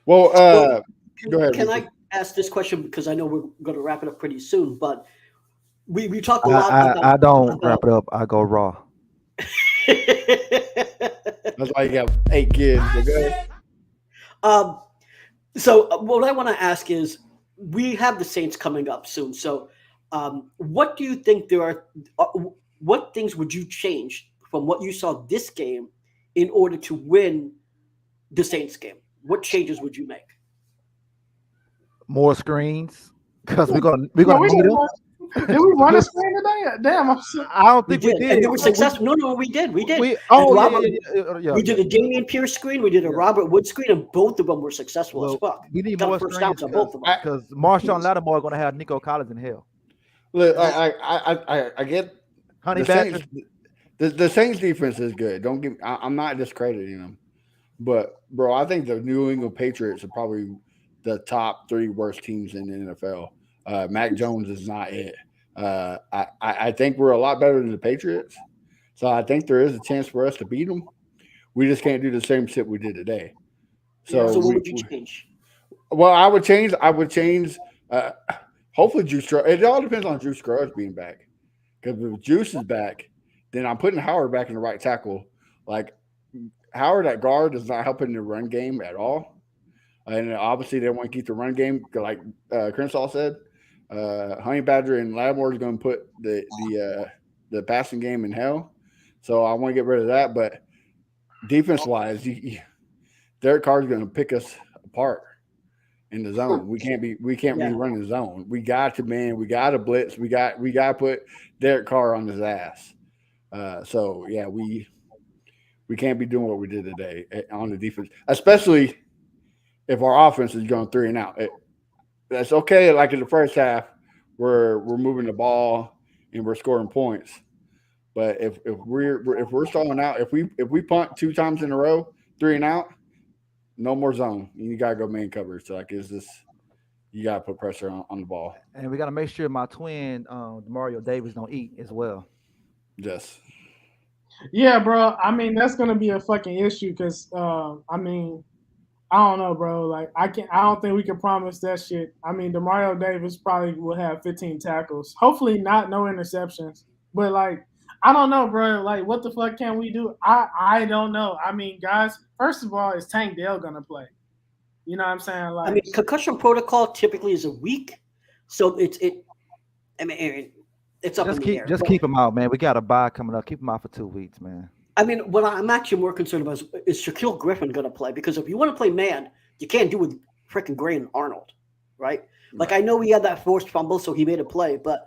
Well, go ahead. Can I ask this question, because I know we're going to wrap it up pretty soon, but we talked a lot about... I don't wrap it up. I go raw. That's why you have 8 kids. So what I want to ask is, we have the Saints coming up soon. So what do you think what things would you change from what you saw this game in order to win the Saints game? What changes would you make? More screens, because we're gonna need them. Did we run a screen today? Damn, I don't think we did. And they were successful. No, we did. We did. We did a Damian Pierce screen. We did a Robert Wood screen, and both of them were successful as fuck. We need more first downs on both of them, because Marshawn Lattimore is going to have Nico Collins in hell. Look, I get Honey Badger. The Saints defense is good. I'm not discrediting them, but bro, I think the New England Patriots are probably the top 3 worst teams in the NFL. Mac Jones is not it. I think we're a lot better than the Patriots, so I think there is a chance for us to beat them. We just can't do the same shit we did today. So what would you change? Well, I would change. Hopefully, Juice. It all depends on Juice Scruggs being back. Because if Juice is back, then I'm putting Howard back in the right tackle. Like Howard at guard is not helping the run game at all, and obviously they want to keep the run game. Like Crenshaw said, Honey Badger and Lattimore is going to put the passing game in hell. So I want to get rid of that. But defense wise, Derek Carr's going to pick us apart in the zone. We can't be running the zone. We got to blitz. We got to put Derek Carr on his ass. So yeah, we can't be doing what we did today on the defense, especially if our offense is going 3 and out. That's okay. Like in the first half, we're moving the ball and we're scoring points. But if we're stalling out, if we punt 2 times in a row, 3 and out, no more zone. You gotta go man coverage. So like, is this? You gotta put pressure on the ball. And we gotta make sure my twin, Mario Davis, don't eat as well. Yes. Yeah, bro. I mean, that's gonna be a fucking issue because I mean, I don't know, bro. Like, I don't think we can promise that shit. I mean, Demario Davis probably will have 15 tackles. Hopefully, no interceptions. But like, I don't know, bro. Like, what the fuck can we do? I don't know. I mean, guys. First of all, is Tank Dell gonna play? You know what I'm saying? Like, I mean, concussion protocol typically is a week, so I mean, it's up in the air. Just keep him out, man. We got a bye coming up. Keep him out for 2 weeks, man. I mean, what I'm actually more concerned about is Shaquille Griffin going to play? Because if you want to play man, you can't do with freaking Gray and Arnold, right? Like, I know he had that forced fumble, so he made a play, but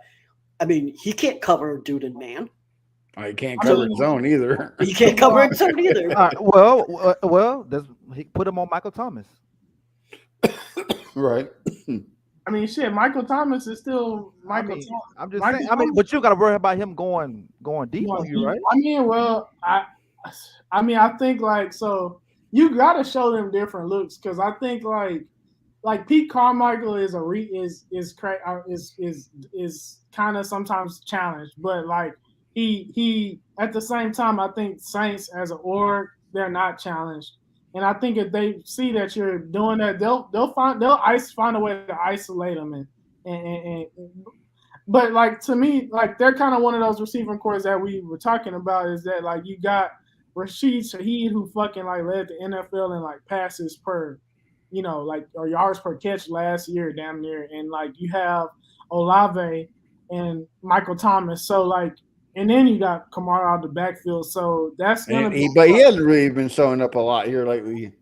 I mean, he can't cover dude in man. He can't cover his zone either. He can't cover his zone either. Well, he put him on Michael Thomas. Right. I mean, shit. Michael Thomas is still Michael. I'm just saying. I mean, but you got to worry about him going deep on you, right? I mean, well, I mean, I think like so. You got to show them different looks because I think like Pete Carmichael is kind of sometimes challenged, but like he at the same time, I think Saints as an org, they're not challenged. And I think if they see that you're doing that, they'll find a way to isolate them but like to me, like they're kind of one of those receiving corps that we were talking about is that like you got Rashid Shaheed who fucking like led the NFL in like passes per, you know, like or yards per catch last year, damn near, and like you have Olave and Michael Thomas, so like. And then you got Kamara out the backfield, so that's gonna be. But he hasn't really been showing up a lot here lately.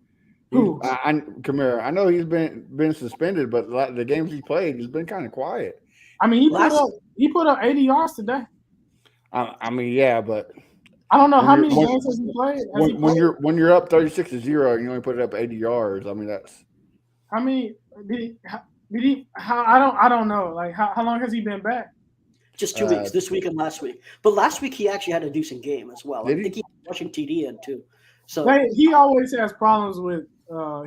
Kamara, I know he's been suspended, but the games he played, he's been kind of quiet. I mean, he put up 80 yards today. I mean, yeah, but I don't know how many games has he played. When you're up 36-0, you only put it up 80 yards. I mean, that's. I mean, did he? I don't know. Like, how long has he been back? Just 2 weeks, this week and last week. But last week he actually had a decent game as well. I think he was rushing TD in too. So he always has problems with.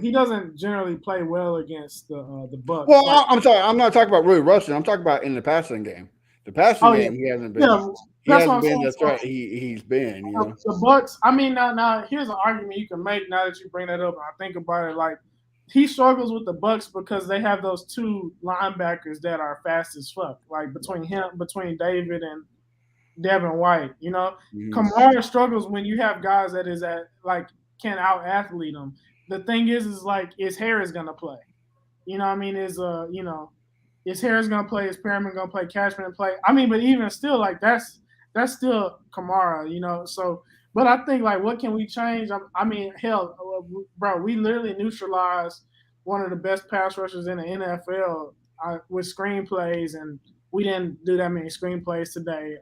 He doesn't generally play well against the Bucs. Well, I'm sorry, I'm not talking about really rushing. I'm talking about in the passing game. The passing game, he hasn't been. Yeah, he hasn't been the threat he's been. You know? The Bucs. I mean, now here's an argument you can make. Now that you bring that up, and I think about it, like. He struggles with the Bucs because they have those 2 linebackers that are fast as fuck. Like between David and Devin White, you know. Kamara struggles when you have guys that is can out athlete him. The thing is like his hair is gonna play. You know what I mean? His hair is gonna play, his Perriman gonna play, Cashman play. I mean, but even still, like that's still Kamara, you know. So. But I think, like, what can we change? I mean, hell, bro, we literally neutralized one of the best pass rushers in the NFL with screenplays, and we didn't do that many screenplays today.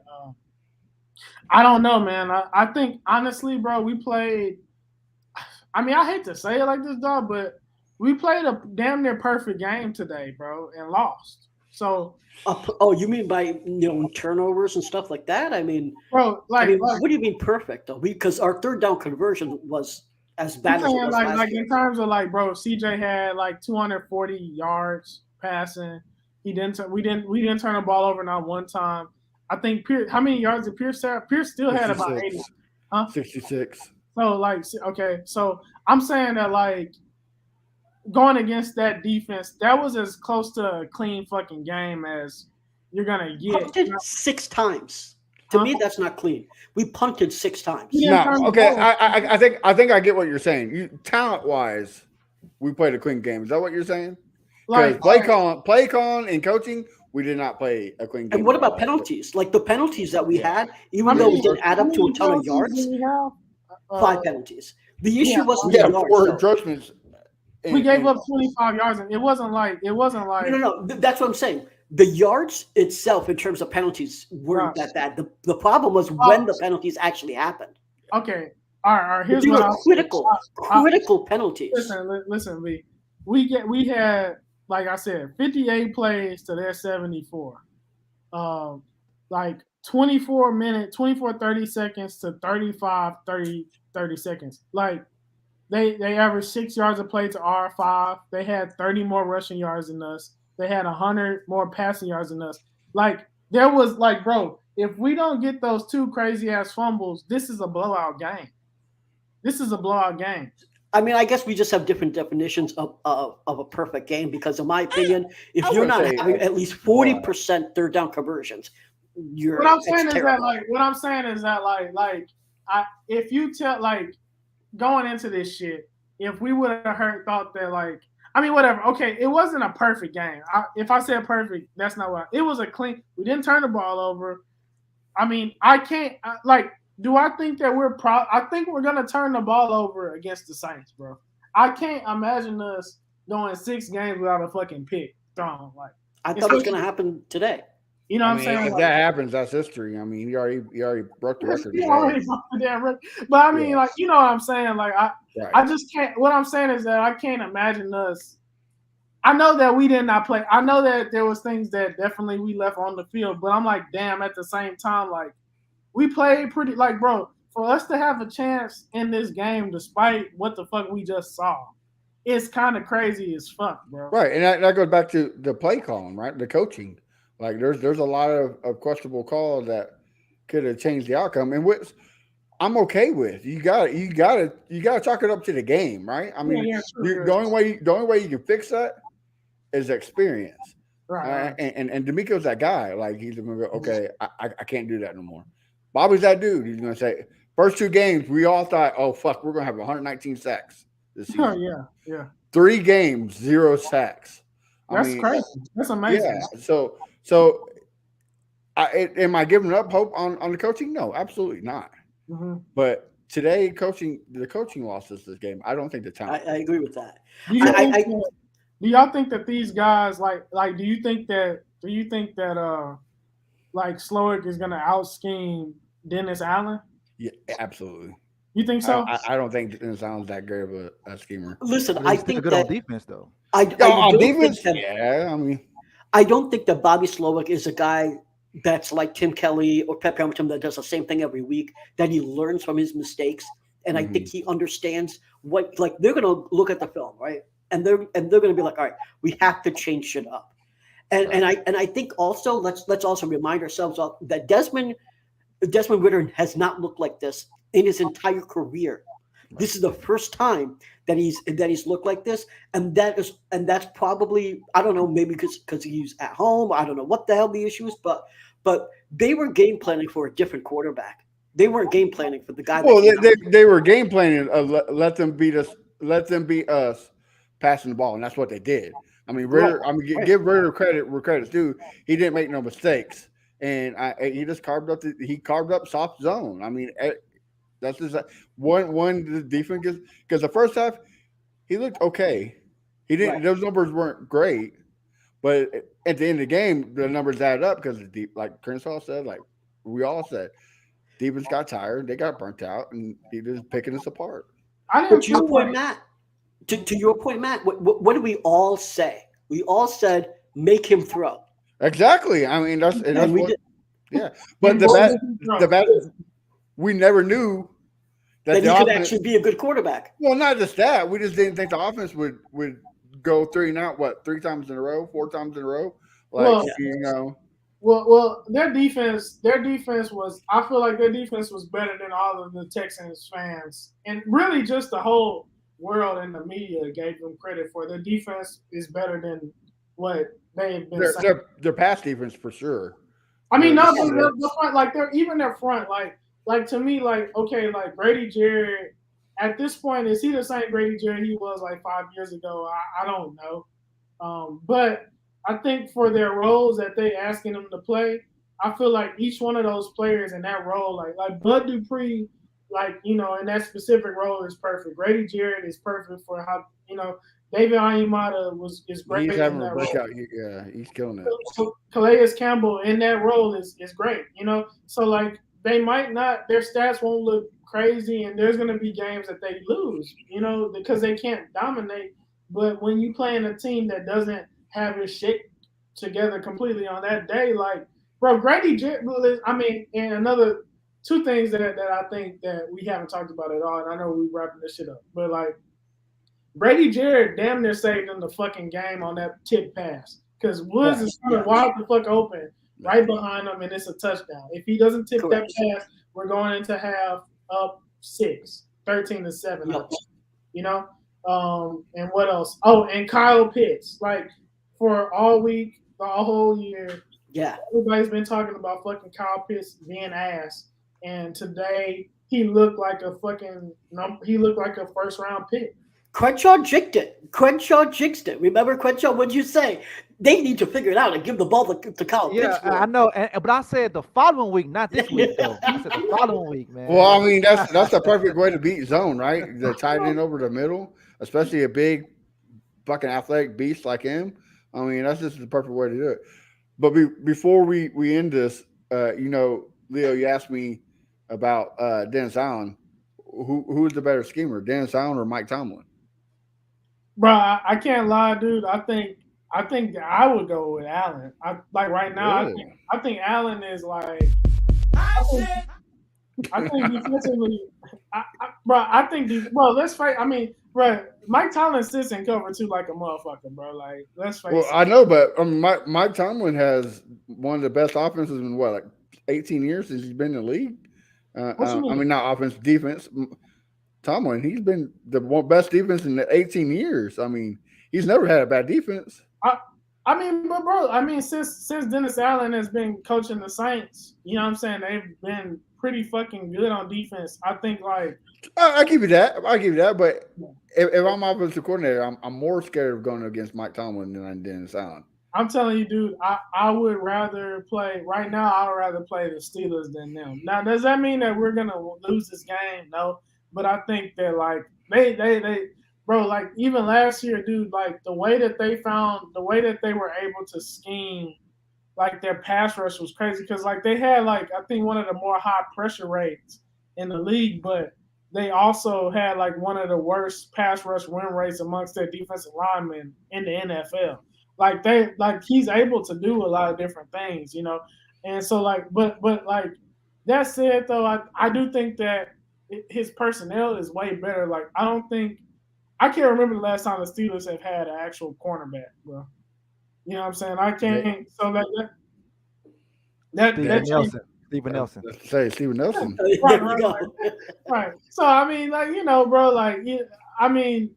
I don't know, man. I think, honestly, bro, we played – I mean, I hate to say it like this, dog, but we played a damn near perfect game today, bro, and lost. So – you mean by turnovers and stuff like that? I mean, bro, what do you mean perfect though? Because our third down conversion was as bad as it was last year. In terms of like, bro, CJ had like 240 yards passing. We didn't turn the ball over not one time. I think Pierce. How many yards did Pierce have? Pierce still 66. had about 80. Huh? 66. So like, okay, so I'm saying that like. Going against that defense, that was as close to a clean fucking game as you're gonna get. Punted 6 times. To me, that's not clean. We punted 6 times. No, okay. I think I get what you're saying. Talent wise, we played a clean game. Is that what you're saying? Like play calling and coaching, we did not play a clean game. And what about penalties? Like the penalties that we had, even though we didn't add up to a ton of yards, 5 penalties. The issue wasn't the yards. 4 encroachments. We gave up 25 yards, and it wasn't like. No. That's what I'm saying. The yards itself, in terms of penalties, weren't that bad. The problem was when the penalties actually happened. Okay, all right. Here's what critical penalties. Listen, Lee. we had, like I said, 58 plays to their 74. Like 30 seconds to 35, 30 seconds. Like they averaged 6 yards a play to R5. They had 30 more rushing yards than us. They had 100 more passing yards than us. Like there was like, bro, if we don't get those two crazy ass fumbles, this is a blowout game. This is a blowout game. I mean, I guess we just have different definitions of a perfect game because, in my opinion, if I you're would not say having at least 40% third down conversions, you're. What I'm saying is terrible. that if you tell like going into this shit, if we would have thought that like, I mean, whatever. Okay, it wasn't a perfect game. If I said perfect, that's not what. It was a clean. We didn't turn the ball over. I mean, I can't like. Do I think that I think we're gonna turn the ball over against the Saints, bro. I can't imagine us going 6 games without a fucking pick thrown. Like I thought it was gonna happen today. You know what I'm saying? If that happens, that's history. I mean, you already broke the record. But I mean, like, you know what I'm saying? Like, I just can't. What I'm saying is that I can't imagine us. I know that we did not play. I know that there was things that definitely we left on the field, but I'm like, damn. At the same time, like, we played pretty. Like, bro, for us to have a chance in this game, despite what the fuck we just saw, it's kind of crazy as fuck, bro. Right, and that goes back to the play calling, right? The coaching. Like there's a lot of questionable calls that could have changed the outcome, and which I'm okay with. You got to chalk it up to the game, right? I mean, the only way you can fix that is experience, right? And D'Amico's that guy. Like he's gonna go, okay, I can't do that no more. Bobby's that dude. He's gonna say first 2 games we all thought, oh fuck, we're gonna have 119 sacks this season. Yeah. 3 games, 0 sacks. That's crazy. That's amazing. Yeah. So, am I giving up hope on the coaching? No, absolutely not. Mm-hmm. But today, the coaching lost us this game. I don't think the talent. I agree with that. Do y'all think that these guys like? Do you think that like Slowick is gonna out scheme Dennis Allen? Yeah, absolutely. You think so? I don't think Dennis Allen's that great of a schemer. Listen, I think good that on defense though. On defense, I mean. I don't think that Bobby Slowick is a guy that's like Tim Kelly or Pep Hamilton that does the same thing every week, that he learns from his mistakes. And I think he understands what, like, they're going to look at the film, right? And they're going to be like, all right, we have to change shit up. And I think also let's also remind ourselves of that Desmond Ridder has not looked like this in his entire career. This is the first time that he's looked like this, and that's probably, I don't know, maybe because he's at home. I don't know what the hell the issue is, but they were game planning for a different quarterback. They weren't game planning for the guy. Well, they were game planning. Let them beat us passing the ball, and that's what they did. I mean, Ridder. Right. I mean, give Ridder credit where credit's due. He didn't make no mistakes, and he just carved up soft zone. I mean. That's just one the defense, because the first half he looked okay. He didn't; those numbers weren't great, but at the end of the game, the numbers added up because like Crenshaw said, like we all said, defense got tired, they got burnt out, and he was picking us apart. To your point, Matt. To your point, Matt. What did we all say? We all said, make him throw. Exactly. I mean, that's we what. did. Yeah, but the bad. We never knew that he could actually be a good quarterback. Well, not just that. We just didn't think the offense would go 3 and out, 3 times in a row, 4 times in a row. Like, Well, their defense was, I feel like their defense was better than all of the Texans fans. And really just the whole world and the media gave them credit for. Their defense is better than what they've been saying. Their pass defense for sure. I mean, no, the front, like their front, like to me, like, okay, like Grady Jarrett, at this point, is he the same Grady Jarrett he was like 5 years ago? I don't know. But I think for their roles that they asking them to play, I feel like each one of those players in that role, like Bud Dupree, like, you know, in that specific role is perfect. Grady Jarrett is perfect for how, you know, David Onyemata is great. He's having a breakout. Yeah, he's killing it. So Calais Campbell in that role is great, you know. So like they might not, their stats won't look crazy, and there's going to be games that they lose, you know, because they can't dominate But when you playing a team that doesn't have his shit together completely on that day, like, bro, Grady Jarrett, I mean, and another two things that I think that we haven't talked about at all, and I know we're wrapping this shit up, but like, Brady Jarrett damn near saved them the fucking game on that tip pass because Woods is coming wide the fuck open right behind him, and it's a touchdown. If he doesn't tip that pass, we're going into half up 13-7. Yep. You know, and what else? Oh, and Kyle Pitts, like for all week, the whole year, everybody's been talking about fucking Kyle Pitts being ass, and today he looked like a first round pick. Crenshaw jinked it. Remember, Crenshaw, what'd you say? They need to figure it out and give the ball to Kyle Pitts. Yeah, I know. But I said the following week, not this week, though. I said the following week, man. Well, I mean, that's the perfect way to beat zone, right? The tight end over the middle, especially a big fucking athletic beast like him. I mean, that's just the perfect way to do it. But before we end this, Leo, you asked me about Dennis Allen. Who's the better schemer, Dennis Allen or Mike Tomlin? Bro, I can't lie, dude. I think I would go with Allen. Right now, really? I think Allen is like. I think defensively, let's fight. I mean, bro, Mike Tomlin sits in cover too like a motherfucker, bro. Like, let's face it. Well, I know, but Mike Tomlin has one of the best offenses in 18 years since he's been in the league. I mean, not offense, defense. Tomlin, he's been the best defense in the 18 years. I mean, he's never had a bad defense. Since Dennis Allen has been coaching the Saints, you know what I'm saying? They've been pretty fucking good on defense. I think, like, I'll give you that. But if I'm offensive coordinator, I'm more scared of going against Mike Tomlin than I'm Dennis Allen. I'm telling you, dude, I would rather play right now. I would rather play the Steelers than them. Now, does that mean that we're gonna lose this game? No, but I think that like they bro, like even last year, dude, like the way that they were able to scheme, like their pass rush was crazy because like they had like I think one of the more high pressure rates in the league, but they also had like one of the worst pass rush win rates amongst their defensive linemen in the NFL. Like he's able to do a lot of different things, you know, and so like, but like that said though, I do think that his personnel is way better. Like I can't remember the last time the Steelers have had an actual cornerback, bro. You know what I'm saying? I can't. So Steven Nelson. Let's say Steven Nelson. Right. So I mean, like bro, like I mean,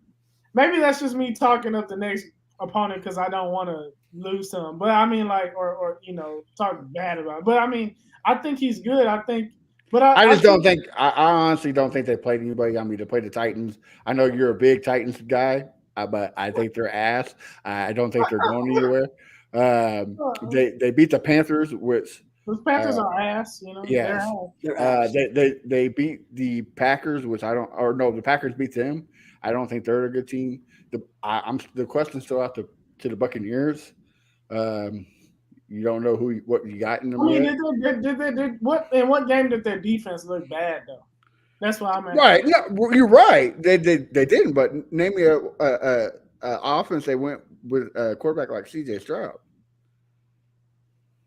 maybe that's just me talking up the next opponent because I don't want to lose to him. But I mean, like, or talk bad about it. But I mean, I think he's good. I think. But I honestly don't think they played anybody. I mean, they played the Titans. I know you're a big Titans guy, but I think they're ass. I don't think they're going anywhere. They beat the Panthers, which the Panthers are ass. You know, yes. They're ass. They beat the Packers, which the Packers beat them. I don't think they're a good team. The question's still out to the Buccaneers. You don't know what you got in them. I mean, what game did their defense look bad though? That's what I'm at. Right. No, you're right. They didn't. But name me a offense they went with a quarterback like C.J. Stroud.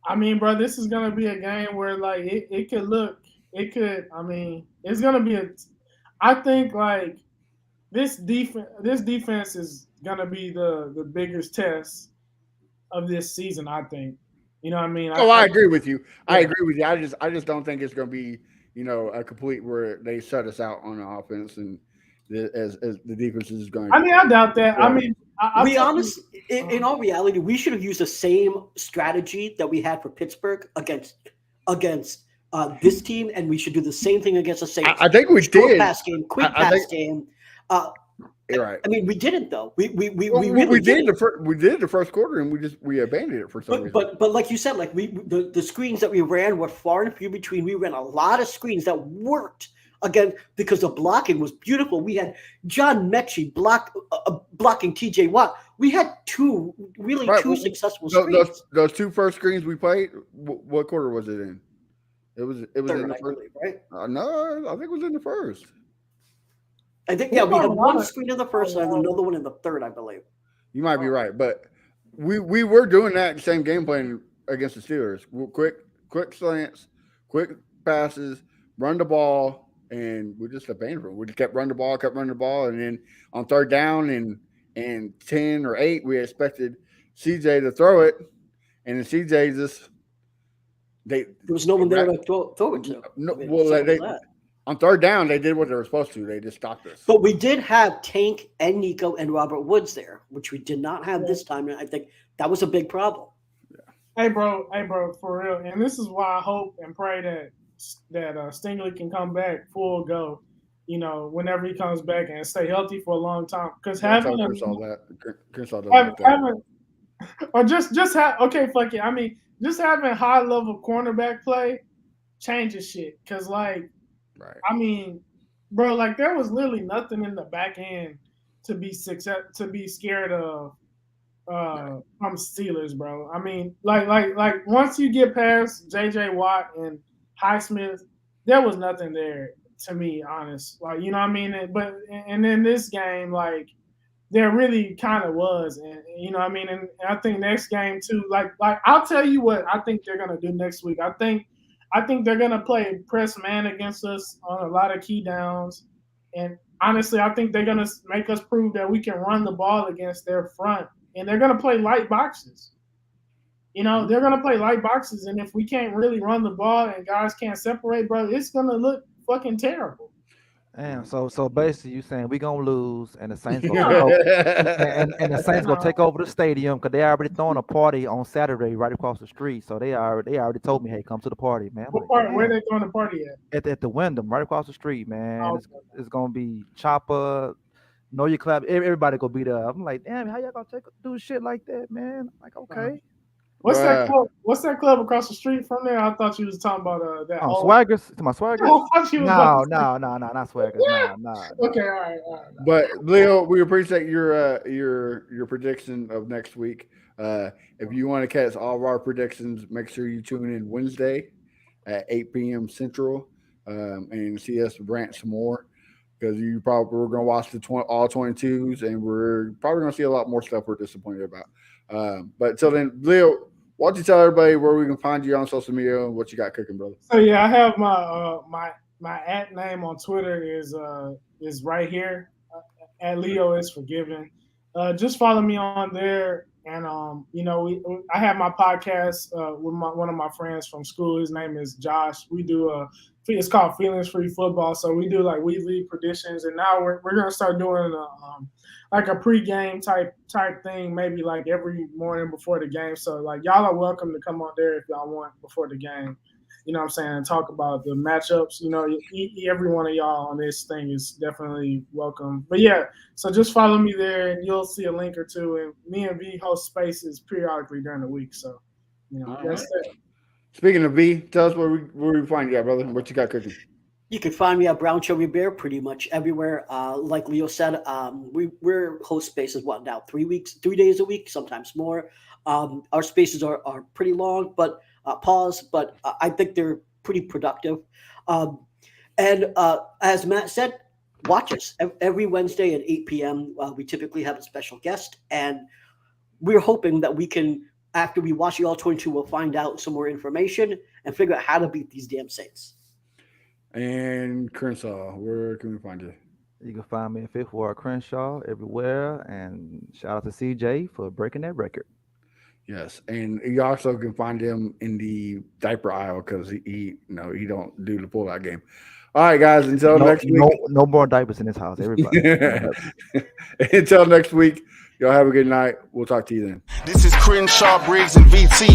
I mean, bro, this is gonna be a game where like it could look. It could. I mean, it's gonna be I think like this defense is gonna be the biggest test of this season. I think. You know what I mean? I agree with you. Yeah. I agree with you. I just don't think it's going to be, a complete where they shut us out on the offense and as the defense is going. I mean, I doubt that. Yeah. I mean, in all reality, we should have used the same strategy that we had for Pittsburgh against this team, and we should do the same thing against the Saints. I think we did. Quick pass game. You're right. I mean, we didn't though. We did the first quarter, and we abandoned it for some reason. But like you said, like the screens that we ran were far and few between. We ran a lot of screens that worked again because the blocking was beautiful. We had John Mechie blocking T.J. Watt. We had two successful screens. Those two first screens we played. What quarter was it in? It was Third, in the first, right? No, I think it was in the first. I think we had one screen in the first and another one in the third, I believe. You might be right, but we were doing that same game plan against the Steelers. Quick slants, quick passes, run the ball, and we just abandoned them. We just kept running the ball, and then on third down and 10 or 8, we expected CJ to throw it, and then CJ just there was no one there to throw it to. No, on third down, they did what they were supposed to. They just stopped us. But we did have Tank and Nico and Robert Woods there, which we did not have this time. And I think that was a big problem. Hey, bro, for real. And this is why I hope and pray that Stingley can come back full go, whenever he comes back and stay healthy for a long time. Because having high level cornerback play changes shit. Because right. I mean, bro, there was literally nothing in the back end to be scared of from Steelers, bro. I mean, like once you get past JJ Watt and Highsmith, there was nothing there to me, honest. You know what I mean? But in this game, there really kind of was, and you know what I mean. And I think next game too, I'll tell you what I think they're gonna do next week. I think they're gonna play press man against us on a lot of key downs, and honestly, I think they're gonna make us prove that we can run the ball against their front, and they're gonna play light boxes. They're gonna play light boxes, and if we can't really run the ball and guys can't separate, bro, it's gonna look fucking terrible. Damn. So basically, you saying we gonna lose, and the Saints gonna gonna take over the stadium because they already throwing a party on Saturday right across the street. So they already told me, hey, come to the party, man. Where they throwing the party at? At the Wyndham, right across the street, man. Oh, It's gonna be Chopper. Know your club. Everybody gonna be there. I'm like, damn, how y'all gonna do shit like that, man? I'm like, okay. What's that club? What's that club across the street from there? I thought you was talking about that. Swaggers. To my Swaggers. No, not Swaggers. No. Okay, all right. But Leo, we appreciate your prediction of next week. If you want to catch all of our predictions, make sure you tune in Wednesday at 8 p.m. Central and see us rant some more. Because we're going to watch all 22s, and we're probably going to see a lot more stuff we're disappointed about. But until then, Leo, why don't you tell everybody where we can find you on social media and what you got cooking, brother? So yeah, I have my @name on Twitter is right here. At Leo is forgiven. Just follow me on there, and I have my podcast with one of my friends from school. His name is Josh. We do it's called Feelings Free Football. So we do weekly predictions, and now we're gonna start doing a pregame type thing, maybe every morning before the game. So y'all are welcome to come on there if y'all want before the game. You know what I'm saying? And talk about the matchups. Every one of y'all on this thing is definitely welcome. But yeah, so just follow me there, and you'll see a link or two. And me and V host spaces periodically during the week. So that's it. Speaking of V, tell us where we find you at, brother. What you got cooking? You can find me at Brown Cherry Bear pretty much everywhere. Like Leo said, we're host spaces now 3 days a week, sometimes more. Our spaces are pretty long, but I think they're pretty productive. And as Matt said, watch us every Wednesday at 8 p.m. We typically have a special guest, and we're hoping that we can, after we watch the All 22, we'll find out some more information and figure out how to beat these damn Saints. And Crenshaw, where can we find you? You can find me at Fifth Ward Crenshaw everywhere, and shout out to CJ for breaking that record. Yes, and you also can find him in the diaper aisle because he don't do the pull-out game. All right, guys, until next week. No more diapers in this house, everybody. Until next week, y'all have a good night. We'll talk to you then. This is Crenshaw, Briggs, and VT.